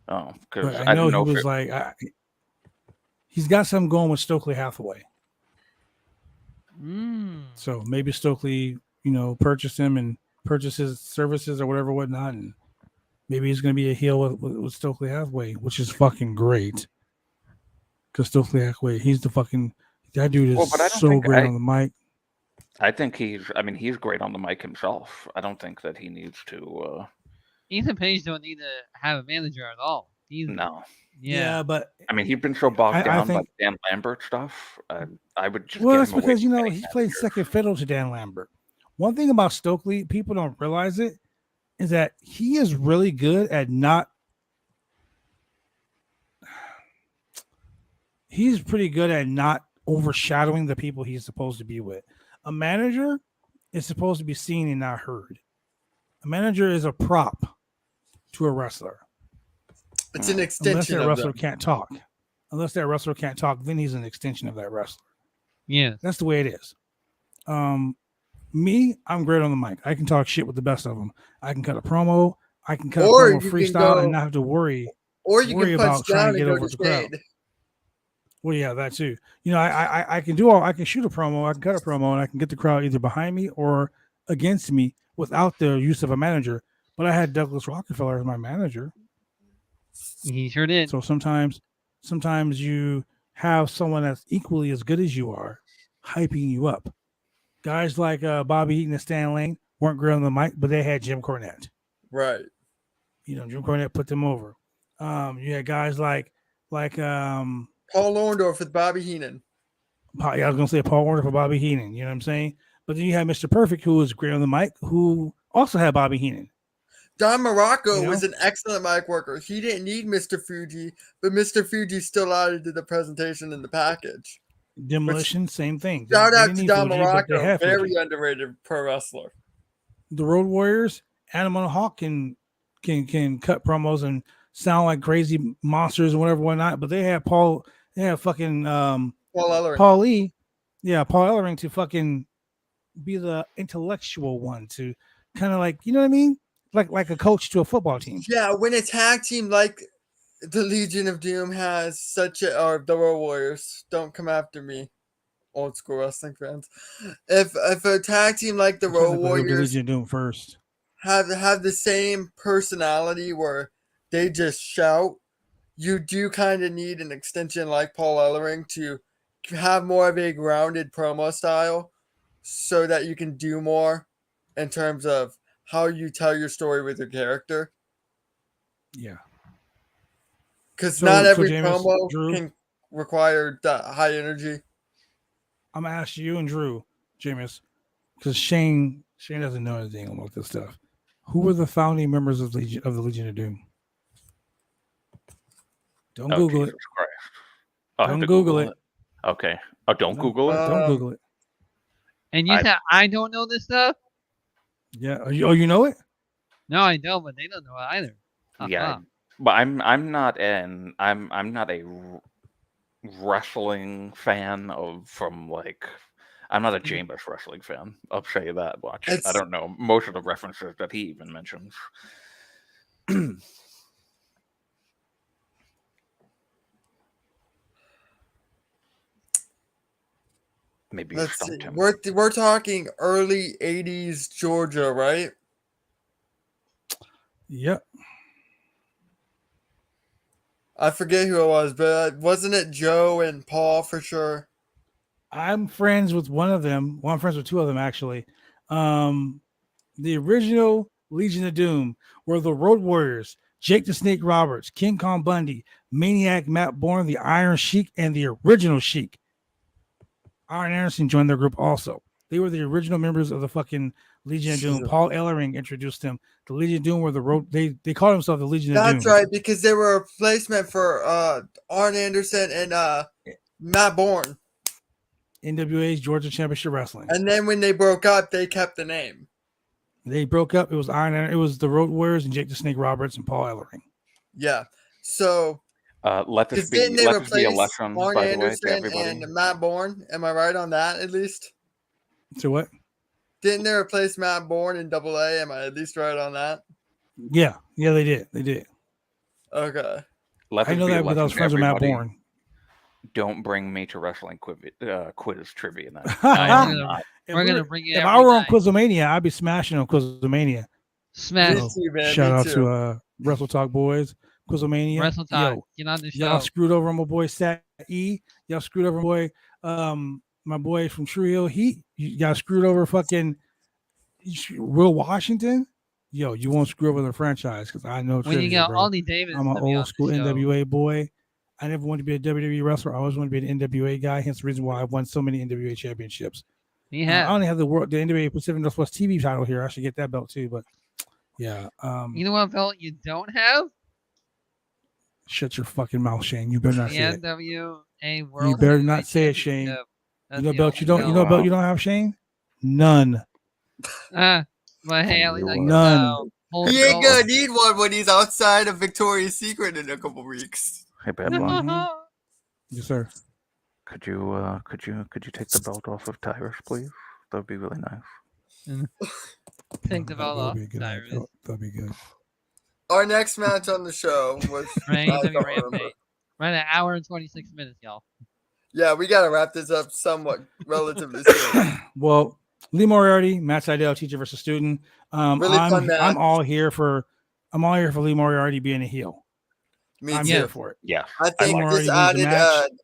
Oh, because But I I know didn't he know if was like, he's got something going with Stokely Hathaway. So maybe Stokely, purchased him and purchased his services or whatever, whatnot. And maybe he's going to be a heel with Stokely Hathaway, which is fucking great. Because Stokely Hathaway, that dude is Well, but I don't so think great on the mic. I think he's great on the mic himself. I don't think that he needs to. Ethan Page don't need to have a manager at all. No. Yeah. But I mean, he's been so bogged I down by think- the Dan Lambert stuff. I would just well, get that's him away because from any he played manager. second fiddle to Dan Lambert. One thing about Stokely, people don't realize it, is that he is really good at not. He's pretty good at not overshadowing the people he's supposed to be with. A manager is supposed to be seen and not heard. A manager is a prop to a wrestler. It's an Unless extension that of wrestler them. can't talk. Unless that wrestler can't talk, then he's an extension of that wrestler. Yeah. That's the way it is. Me, I'm great on the mic. I can talk shit with the best of them. I can cut a promo. I can cut Or a promo you can freestyle go- and not have to worry. Or you worry can punch about trying down to and get go over to the crowd. shade. Well, yeah, that too. I can do all. I can shoot a promo. I can cut a promo, and I can get the crowd either behind me or against me without the use of a manager. But I had Douglas Rockefeller as my manager. He sure did. So sometimes you have someone that's equally as good as you are, hyping you up. Guys like Bobby Eaton and Stan Lane weren't great on the mic, but they had Jim Cornette. Right. Jim Cornette put them over. You had guys like Paul Orndorff with Bobby Heenan. I was gonna say Paul Warner for Bobby Heenan. You know what I'm saying? But then you had Mr. Perfect, who was great on the mic, who also had Bobby Heenan. Don Morocco You know? was an excellent mic worker. He didn't need Mr. Fuji, but Mr. Fuji still added to the presentation in the package. Demolition, same thing. Shout They out didn't to need Don Fuji, but they Morocco, had very Fuji. underrated pro wrestler. The Road Warriors, Animal and Hawk can cut promos and sound like crazy monsters and whatever, whatnot. But they had fucking Paul Ellering. Paul Lee, Paul Ellering to fucking be the intellectual one to kind of like, you know what I mean? Like a coach to a football team. Yeah, when a tag team like the Legion of Doom has or the Road Warriors, don't come after me, old school wrestling fans. If a tag team like the Road The Warriors Legion doing first. have the same personality where they just shout, you do kind of need an extension like Paul Ellering to have more of a grounded promo style so that you can do more in terms of how you tell your story with your character. Yeah. Because So- not so every Jameis, promo Drew? can require that high energy. I'm gonna ask you and Drew, Jameis, because Shane doesn't know anything about this stuff. Who were the founding members of the Legion of Doom? Don't Google Jesus it. Christ. Oh, I have Don't to Google it. Okay. Oh, don't No. Google it. Don't Google it. And you said I don't know this stuff? Yeah. You know it? No, I don't, but they don't know it either. Yeah, but I'm not a wrestling fan I'm not a Jameis wrestling fan. I'll say that much. I don't know most of the references that he even mentions. Maybe you Let's see. stumped him. We're talking early '80s Georgia, right? Yep. I forget who it was, but wasn't it Joe and Paul for sure? I'm friends with one of them. Well, I'm friends with two of them actually. The original Legion of Doom were the Road Warriors, Jake the Snake Roberts, King Kong Bundy, Maniac Matt Bourne, the Iron Sheik, and the original Sheik. Arn Anderson joined their group also. They were the original members of the fucking Legion of Doom. Paul Ellering introduced them. The Legion of Doom were the road. They called themselves the Legion of Doom. That's right, because they were a replacement for Arn Anderson and Matt Bourne. NWA's Georgia Championship Wrestling. And then when they broke up, they kept the name. They broke up. It was It was the Road Warriors and Jake the Snake Roberts and Paul Ellering. Yeah. So let this be a lesson, Arn by the way, to Anderson everybody. and Matt Bourne? Am I right on that at least? So what? Didn't they replace Matt Bourne in AA? Am I at least right on that? Yeah, they did. They did. Okay. Let I know this be a that because I was lesson to friends with Matt everybody. Bourne. Don't bring me to wrestling quiz trivia. Then. We're gonna bring you. If I were on Quizomania, I'd be smashing on Quizomania. Smash. Me too, man. Shout Me out too. to Wrestle Talk Boys, Quizomania. Wrestle Talk. Yo, Get on the show. y'all screwed over my boy Stat E. Y'all screwed over my boy from True Hill Heat. Y'all screwed over fucking Will Washington. Yo, you won't screw over the franchise because I know when you trivia, got bro. Ollie Davis, I'm an to be on old school the show. NWA boy. I never wanted to be a WWE wrestler. I always wanted to be an NWA guy. Hence the reason why I've won so many NWA championships. He I has. only have the NWA Pacific Northwest TV title here. I should get that belt too. But yeah, You know what belt you don't have? shut your fucking mouth, Shane. You better not The say it. NWA World You better Heavyweight not say it, Shane. Championship. You That's know the belt you only don't. You know belt you don't have, Shane. None. But hey, at least I None. hold He ain't belt. gonna need one when he's outside of Victoria's Secret in a couple weeks. Hey, Bad Blood, Mhm. Yes, sir. could you take the belt off of Tyrus, please? That would be really nice. Take the belt off. That'd be good. Tyrus. That'd be good. Our next match on the show was Right, I don't remember. Rampage. Right, an hour and 26 minutes, y'all. Yeah, we gotta wrap this up somewhat relatively soon. Well, Lee Moriarty, Matt Seidel, teacher versus student. Really fun match. I'm all here for Lee Moriarty being a heel. Me I'm too. here for it. Yeah, I think like this Moriarty wins the added match. a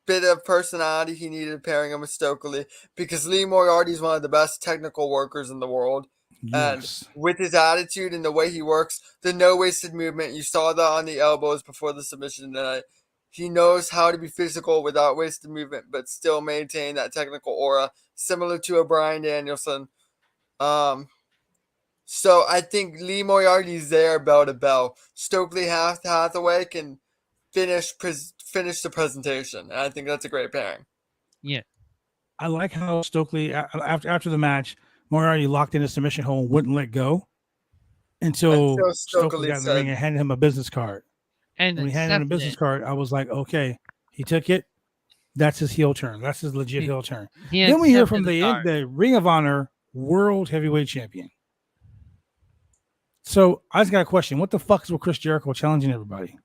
bit of personality he needed pairing him with Stokely because Lee Moriarty is one of the best technical workers in the world. Yes. And with his attitude and the way he works, the no wasted movement, you saw that on the elbows before the submission tonight. He knows how to be physical without wasted movement, but still maintain that technical aura, similar to a Bryan Danielson. So I think Lee Moriarty's there bell to bell. Stokely Hathaway can finish the presentation, and I think that's a great pairing. Yeah. I like how Stokely after the match, Moriarty locked in a submission hold and wouldn't let go until Stokely got in the ring and handed him a business card. And when he handed him a business card, I was like, okay, he took it. That's his heel turn. That's his legit heel turn. Then we hear from the Ring of Honor World Heavyweight Champion. So I just got a question. What the fuck is with Chris Jericho challenging everybody?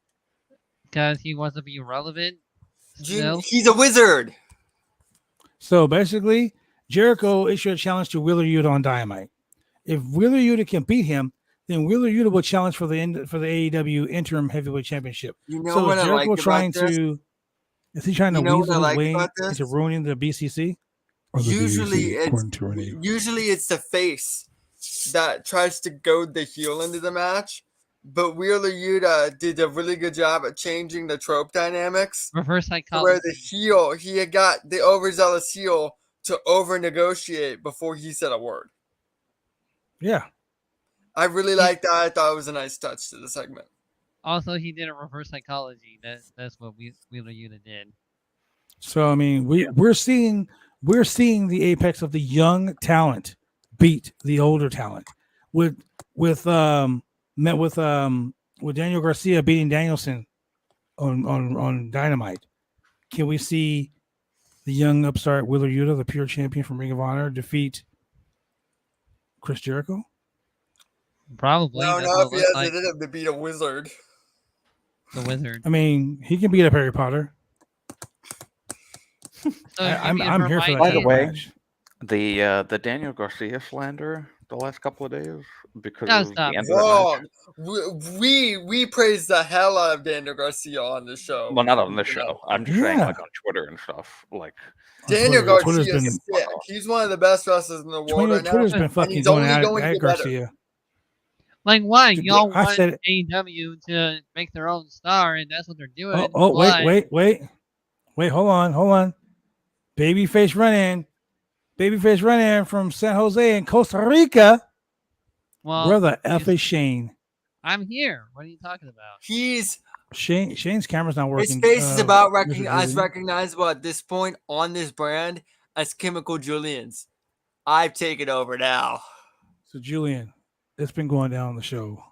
Because he wants to be relevant. He's a wizard. So basically, Jericho issued a challenge to Wheeler Yuta on Dynamite. If Wheeler Yuta can beat him, then Wheeler Yuta will challenge for the AEW Interim Heavyweight Championship. You know so what is Jericho I like trying about this? Is he trying to weasel his way into into ruining the BCC? Usually it's the face that tries to goad the heel into the match. But Wheeler Yuta did a really good job at changing the trope dynamics. Reverse psychology. Where the heel, he had got the overzealous heel to over-negotiate before he said a word. Yeah. I really liked that. I thought it was a nice touch to the segment. Also, he did a reverse psychology. That's what Wheeler Yuta did. So I mean, we're seeing the apex of the young talent beat the older talent with Daniel Garcia beating Danielson on Dynamite. Can we see the young upstart Wheeler Yuta, the pure champion from Ring of Honor, defeat Chris Jericho? Probably. No, if he has it in him to beat a wizard. The wizard. I mean, he can beat up Harry Potter. So I'm Jimmy and here for that By Hermione. the type of way, match. the Daniel Garcia slander the last couple of days because No, of stop the end it. of that match. Wrong. We praise the hell out of Daniel Garcia on the show. Well, not on this You know, show. I'm just saying, Yeah. like on Twitter and stuff. Like, On Daniel Twitter, Twitter's Garcia been is sick. He's one of the best wrestlers in the world right now, Twitter's been and fucking he's going only at going to at get better. Garcia. Like, why? Dude, Y'all I want said it. AEW to make their own star, and that's what they're doing. Oh, but wait. Hold on. Babyface run in from San Jose in Costa Rica. well, Where the F is Shane? I'm here. What are you talking about? Shane's camera's not working. His face is about Mr. as Julian. recognizable at this point on this brand as Chemical Julian's. I've taken over now. So Julian, it's been going down on the show.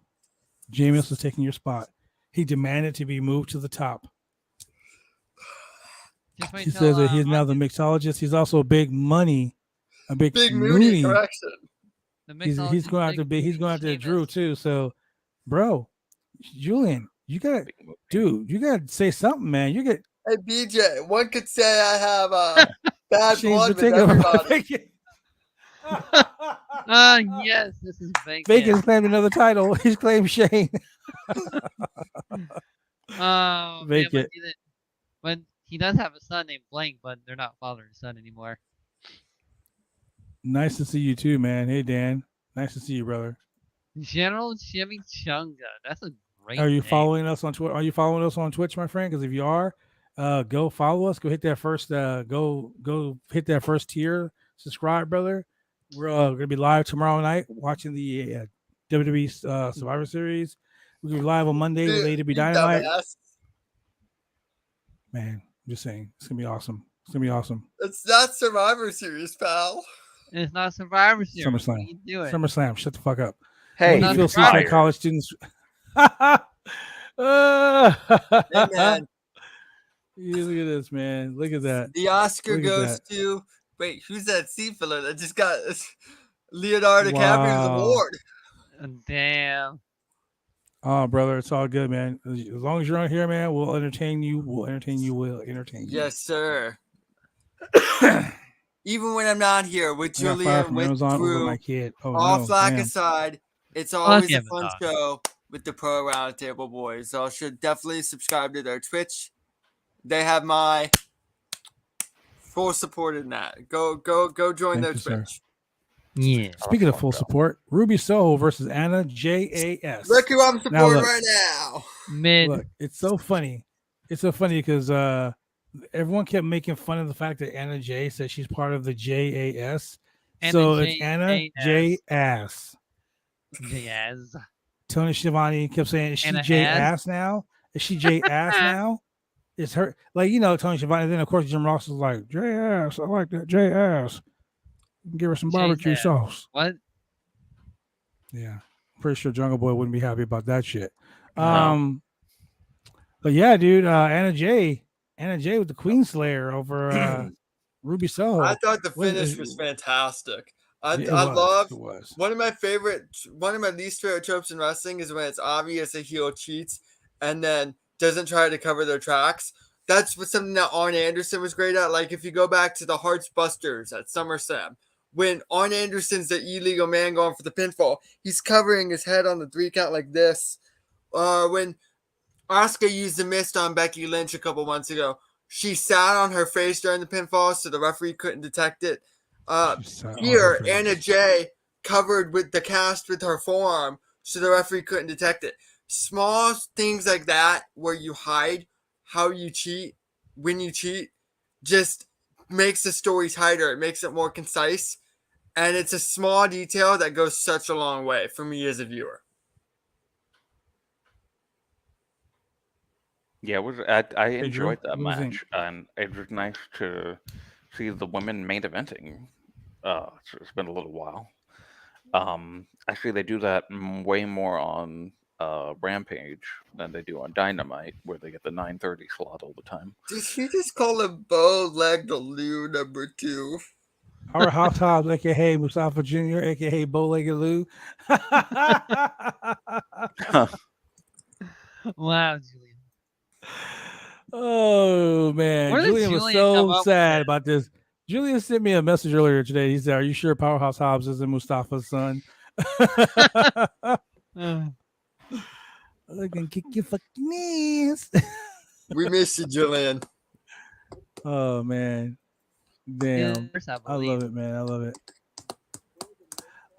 Jameis is taking your spot. He demanded to be moved to the top. Just wait He till, says that he's now the mixologist. He's also a big Mooney. Big Mooney, correction. the He's mixologist going Big after he's going after Sheamus. Drew too. So, bro, Julian, you gotta say something, man. You get Hey BJ, one could say I have a bad Shane's blood been with taken over by everybody. Bacon. Yes, this is Bacon. Bacon's claimed another title. He's claimed Shane. Oh, man, Bacon. but he does have a son named Blank, but they're not father and son anymore. Nice to see you too, man. Hey Dan, nice to see you, brother. General Jimmy Chunga. That's a great Are you name. following us on Twitter? Are you following us on Twitch, my friend? Because if you are, go follow us. Go hit that first. Go hit that first tier. Subscribe, brother. We're gonna be live tomorrow night watching the WWE Survivor Series. We're gonna be live on Monday with AEW You Dynamite. dumbass. Man, I'm just saying, it's gonna be awesome. It's gonna be awesome. It's not Survivor Series, pal. It's not Survivor Series. What SummerSlam. are you doing? SummerSlam. Shut the fuck up. hey, When you he's feel CJ fired. college students. Hey man, Look at this, man. Look at that. the Oscar Look at goes that. to who's that seat filler that just got Leonardo DiCaprio's Wow. award? Damn. Oh, brother, it's all good, man. As long as you're on here, man, we'll entertain you. We'll entertain you. We'll entertain you. Yes, sir. Even when I'm not here with I got fired Julian, from with Amazon over Drew, my kid. Oh, all no. flack Damn. aside, it's Fuck always a fun Amazon. show with the Pro Roundtable boys. So I should definitely subscribe to their Twitch. They have my full support in that. Go join Thank their you, sir. Twitch. Yeah. Speaking of full support, Ruby Soho versus Anna JAS. Look who I'm Now, supporting look. right now. Mid. Look, it's so funny. It's so funny because everyone kept making fun of the fact that Anna J said she's part of the JAS. Anna So J it's Anna A J S. Ass. Jazz. Tony Schiavone kept saying, "Is she Anna J Ass? Ass now? Is she J Ass now? It's her." Like, you know, Tony Schiavone. And then of course Jim Ross is like, "J Ass. I like that J Ass. Give her some barbecue J-ass. sauce." What? Yeah, pretty sure Jungle Boy wouldn't be happy about that shit. No. But yeah, dude, Anna J with the Queen Slayer over Ruby Soho. I thought the What finish is- was fantastic. I It love was. one of my least favorite tropes in wrestling is when it's obvious a heel cheats and then doesn't try to cover their tracks. That's something that Arn Anderson was great at. Like if you go back to the Hearts Busters at SummerSlam, when Arn Anderson's the illegal man going for the pinfall, he's covering his head on the 3 count like this. When Asuka used the mist on Becky Lynch a couple months ago, she sat on her face during the pinfall so the referee couldn't detect it. Here, Anna J covered with the cast with her forearm so the referee couldn't detect it. Small things like that where you hide how you cheat when you cheat just makes the story tighter. It makes it more concise. And it's a small detail that goes such a long way for me as a viewer. Yeah, it was. I Drew, enjoyed that what do you think? match, and it was nice to see the women main eventing. It's been a little while. Actually, they do that way more on Rampage than they do on Dynamite, where they get the 9:30 slot all the time. Did he just call him Bow-Legged Lou number 2? Our Hot Tops, aka Mustafa Jr., aka Bow-Legged Lou. Wow, Julian. Oh man, Where did Julian was Julian come so up with sad this? about this. Julian sent me a message earlier today. He said, "Are you sure Powerhouse Hobbs isn't Mustafa's son?" I can kick your fucking ass. We miss you, Julian. Oh man, damn! Yes, I I believe. love it, man. I love it.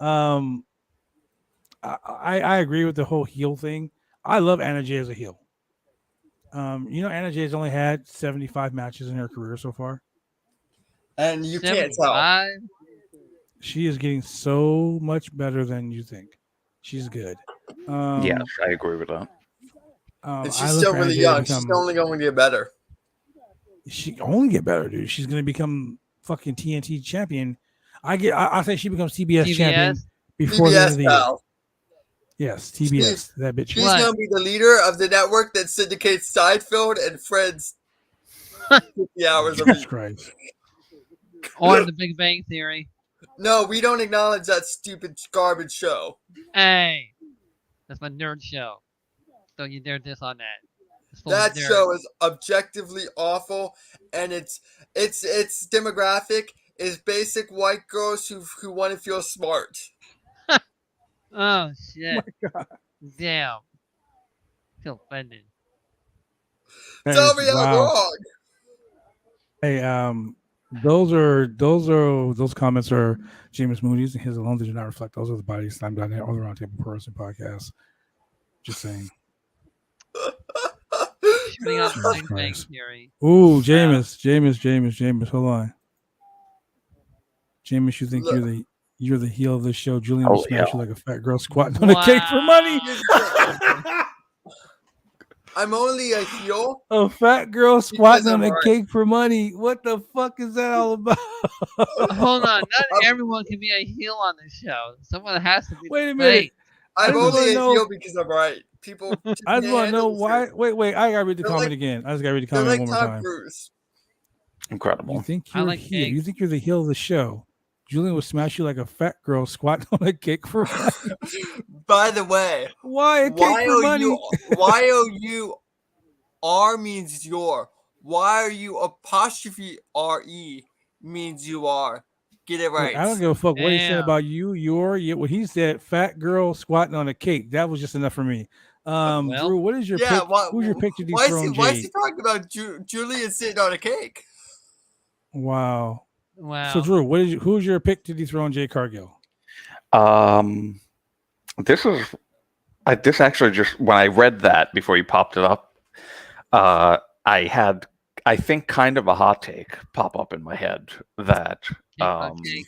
Um, I agree with the whole heel thing. I love Anna Jay as a heel. Anna Jay's only had 75 matches in her career so far. And you can't tell. 75? She is getting so much better than you think. She's good. Yes, I agree with that. And I she's look still for Anna really Jay to young. She's become. only going to get better. She only get better, dude. She's gonna become fucking TNT champion. I say she becomes TBS champion TBS? before the end TBS, of the year. pal. Yes, TBS. That bitch. She's What? going to be the leader of the network that syndicates Seinfeld and Friends 50 hours a Jesus week. Christ. Or the Big Bang Theory? No, we don't acknowledge that stupid garbage show. Hey, that's my nerd show. Don't you dare diss on that. It's full That of nerds. show is objectively awful, and its demographic is basic white girls who want to feel smart. Oh shit! My God. Damn. Feel offended. Tell me I'm wrong. Hey, those comments are James Moody's and his alone. They do not reflect those of the bodies slammed down there on the Roundtable Pro Wrestling Podcast. Just saying. Shooting on the Jesus Big Bang Christ. Theory. Ooh, Jameis. Hold on. Jameis, you think Look. you're the heel of this show? Julian will Holy smash hell. you like a fat girl squatting on a cake for money. I'm only a heel. A fat girl squatting on I'm a right. cake for money. What the fuck is that all about? Hold on, not everyone can be a heel on this show. Someone has to be. Wait a minute. I I'm just wanna only a know- heel because I'm right. People. I just want to know why. Wait. I gotta read the They're comment like- again. I just gotta read the They're comment like one more Tom time. Cruise. Incredible. You think I you're like heel? cake. You think you're the heel of the show? Julian will smash you like a fat girl squatting on a cake for money. By the way, Why a cake for money? Y-O-U-R means your. Y-O-U apostrophe R-E means you are. Get it right. Look, I don't give a fuck what he said Damn. about you. What he said, fat girl squatting on a cake. That was just enough for me. Well. Drew, what is your Yeah, pick? Who's your pick to why is dethrone he Jade? talking about Julian sitting on a cake? Wow. Wow. So Drew, who's your pick to dethrone Jade Cargill? This actually just when I read that before you popped it up, I had I think kind of a hot take pop up in my head that Okay.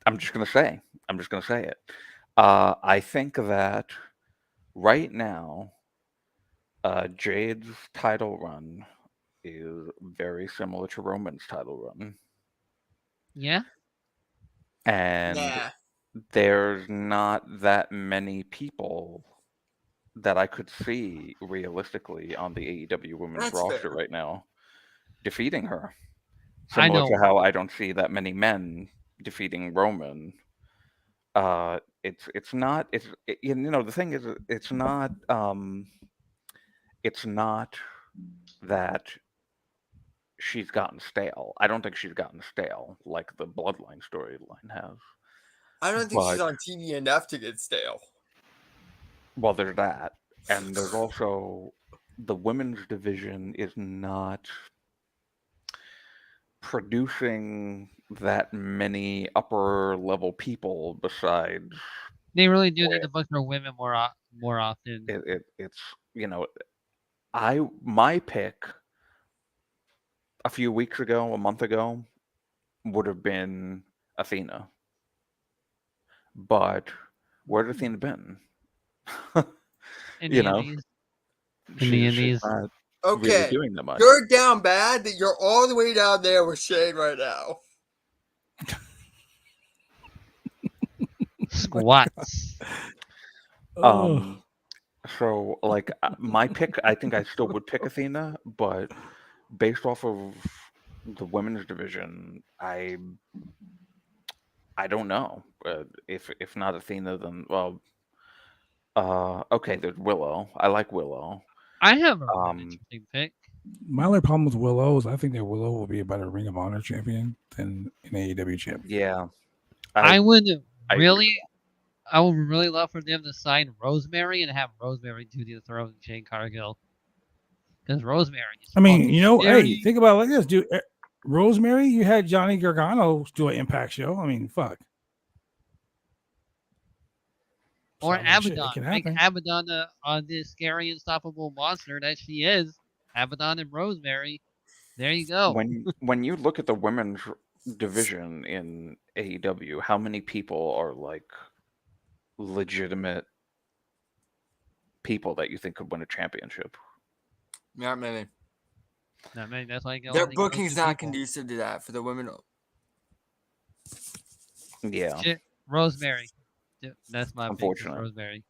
I'm just gonna say it. I think that right now, Jade's title run is very similar to Roman's title run, Yeah. and Nah. there's not that many people that I could see realistically on the AEW Women's That's roster fair. right now defeating her. I Similar to know. how I don't see that many men defeating Roman. The thing is it's not that she's gotten stale. I don't think she's gotten stale like the Bloodline storyline has. I don't think she's But- on TV enough to get stale. Well, there's that. And there's also the women's division is not producing that many upper level people besides They really do need to book their women more often. it's my pick a few weeks ago, a month ago, would have been Athena. But where's Athena been? In you the know, indies. In the she's indies. not Okay, really doing that much. you're down bad that you're all the way down there with Shane right now. Squats. Oh, So like my pick, I think I still would pick Athena, but based off of the women's division, I don't know. If not Athena, then okay, there's Willow. I like Willow. I have a Um, interesting pick. My only problem with Willow is I think that Willow will be a better Ring of Honor champion than an AEW champion. Yeah, I would I agree with really, I would really love for them to sign Rosemary and have Rosemary do the throne of Jane Cargill. Because Rosemary is I mean, fucking hey, scary. think about it like this, dude. Rosemary, you had Johnny Gargano do an Impact show. I mean, fuck. Or So, I mean, shit, it Abaddon. can Make happen. Abaddon the scary, unstoppable monster that she is. Abaddon and Rosemary. There you go. when you look at the women's division in AEW, how many people are like legitimate people that you think could win a championship? Not many. Not many. That's why I Their only go booking's two not people. conducive to that for the women. Yeah, Shit, Rosemary. That's my pick. Unfortunately. Rosemary.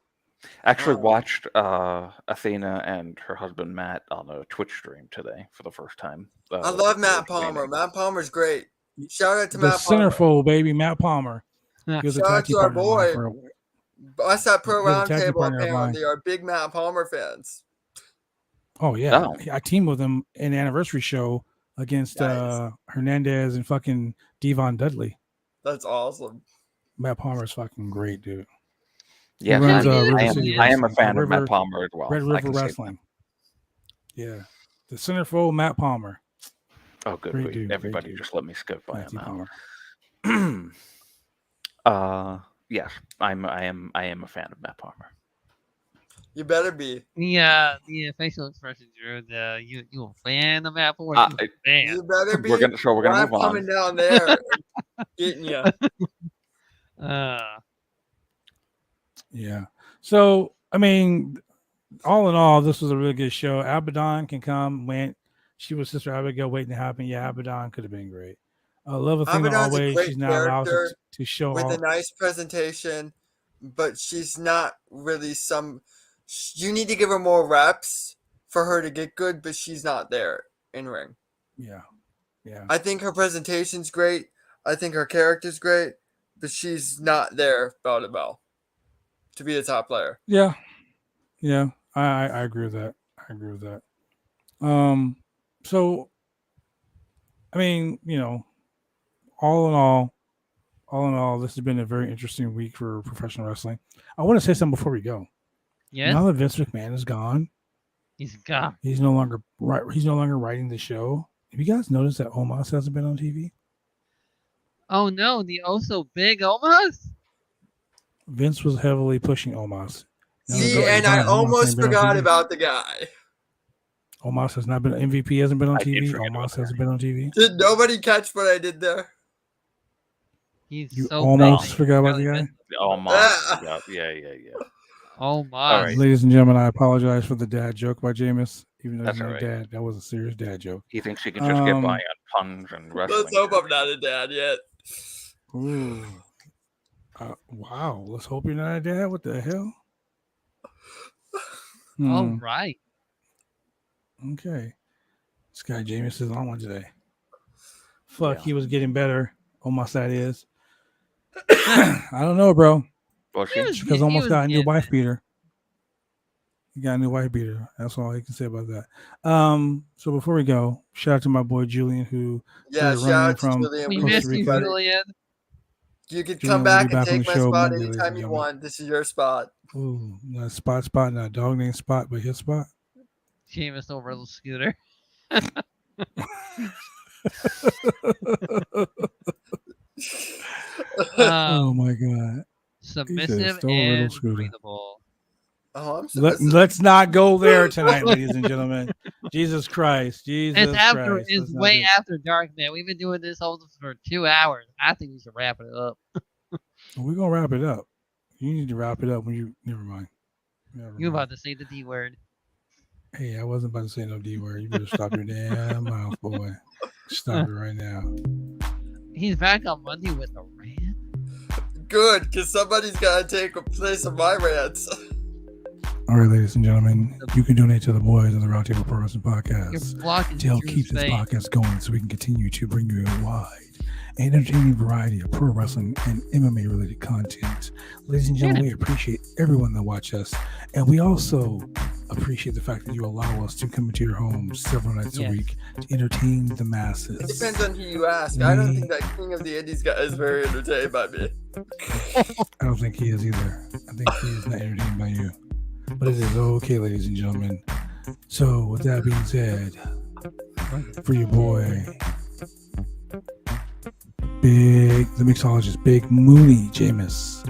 actually watched Athena and her husband Matt on a Twitch stream today for the first time. I love Matt before Palmer. streaming. Matt Palmer's great. Shout out to The Matt Palmer. centerfold, baby, Matt Palmer. He was a Shout out tag team to our partner of mine boy. for Us at Pro He was a tag team Roundtable partner of mine. apparently are big Matt Palmer fans. Oh yeah, Oh. I teamed with him in an anniversary show against Nice. Hernandez and fucking Devon Dudley. That's awesome. Matt Palmer's fucking great, dude. Yes, runs, Yeah, River I am. City I am a Wrestling, fan of River- Matt Palmer as well. Red I River can say that. Wrestling. Yeah, the centerfold, Matt Palmer. Oh, good. Great Wait, dude, great everybody, dude. just let me skip by Matthew him Palmer. out. Yes, I am a fan of Matt Palmer. You better be. The facial expression, Drew. You a fan of Apple or Uh, you a fan? You better be. We're gonna I'm move on. coming down there, and getting you. Yeah. So I mean, all in all, this was a really good show. Abaddon can come. Went. She was Sister Abigail waiting to happen. Yeah, Abaddon could have been great. I love Athena Abaddon's a always. great She's now allowed character to show with all. a nice presentation, but she's not really some. You need to give her more reps for her to get good, but she's not there in ring. Yeah. Yeah. I think her presentation's great. I think her character's great, but she's not there bell to bell to be a top player. Yeah. Yeah. I agree with that. I agree with that. So I mean, all in all, this has been a very interesting week for professional wrestling. I want to say something before we go. Yes, Now that Vince McMahon is gone, he's gone. he's no longer writing the show. Have you guys noticed that Omos hasn't been on TV? Oh no, the so big Omos. Vince was heavily pushing Omos. Now that See, Vince is and I gone, Omos almost ain't been on forgot TV. about the guy. Omos has not been. MVP hasn't been on I did TV. forget about Omos that. hasn't been on TV. Did nobody catch what I did there? He's You so almost big. forgot about the Really guy. big. Oh my! Yeah. Oh my! right. Ladies and gentlemen, I apologize for the dad joke by Jameis. Even though That's he's not all a right. dad, that was a serious dad joke. He thinks he can just get by on puns and wrestling. Let's hope I'm not a dad yet. Ooh. Wow. Let's hope you're not a dad. What the hell? All Hmm. right. Okay. This guy Jameis is on one today. Fuck, Yeah. he was getting better. Almost that is. I don't know, bro. Well, He was- Because he almost was got a new getting wife beater. He got a new wife beater. That's all I can say about that. So before we go, shout out to my boy Julian who Yeah, started shout running out to from Julian. We Costa missed you, Rica. Julian. You could Julian come will back be and back on take the my show spot Monday, ladies anytime and you gentlemen. want. This is your spot. Ooh, not spot, not dog named Spot, but his spot. Sheamus over the scooter. Oh my god. Submissive stole a little and scooter. breathable. Oh, I'm submissive. Let's not go there tonight, ladies and gentlemen. Jesus Christ. Jesus It's after. Christ. It's Let's not way do- after dark, man. We've been doing this whole for 2 hours. I think we should wrap it up. We're gonna wrap it up. You need to wrap it up when you never mind. Never You mind. about to say the D word? Hey, I wasn't about to say no D word. You better stop your damn mouth, boy. Stop it right now. He's back on Monday with a rant. Good, because somebody's got to take a place of my rants. All right, ladies and gentlemen, you can donate to the boys of the Roundtable Pro Wrestling You're Podcast blocking to help Drew's keep this face. podcast going so we can continue to bring you a wide and entertaining variety of pro wrestling and MMA related content. Ladies and gentlemen, we appreciate everyone that watch us. And we also appreciate the fact that you allow us to come into your home several nights a Yes. week to entertain the It masses. depends on who you ask. I don't think that King of the Indies guy is very entertained by me. I don't think he is either. I think he is not entertained by you. But it is okay, ladies and gentlemen. So, with that being said, for your boy, the mixologist, Big Mooney Jameis,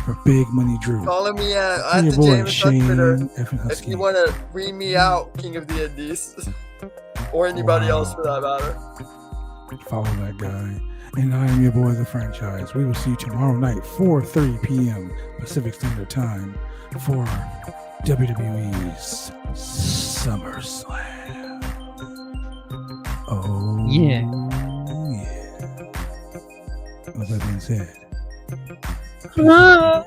or Big Money Drew. Follow me at For your the boy, James on Twitter Shane F. if Husky. you want to read me out, King of the Indies, or anybody Wow. else for that matter. Follow that guy. And I am your boy, The Franchise. We will see you tomorrow night, 4:30 p.m. Pacific Standard Time, for WWE's SummerSlam. Oh, Yeah. yeah. With that being said, Ah.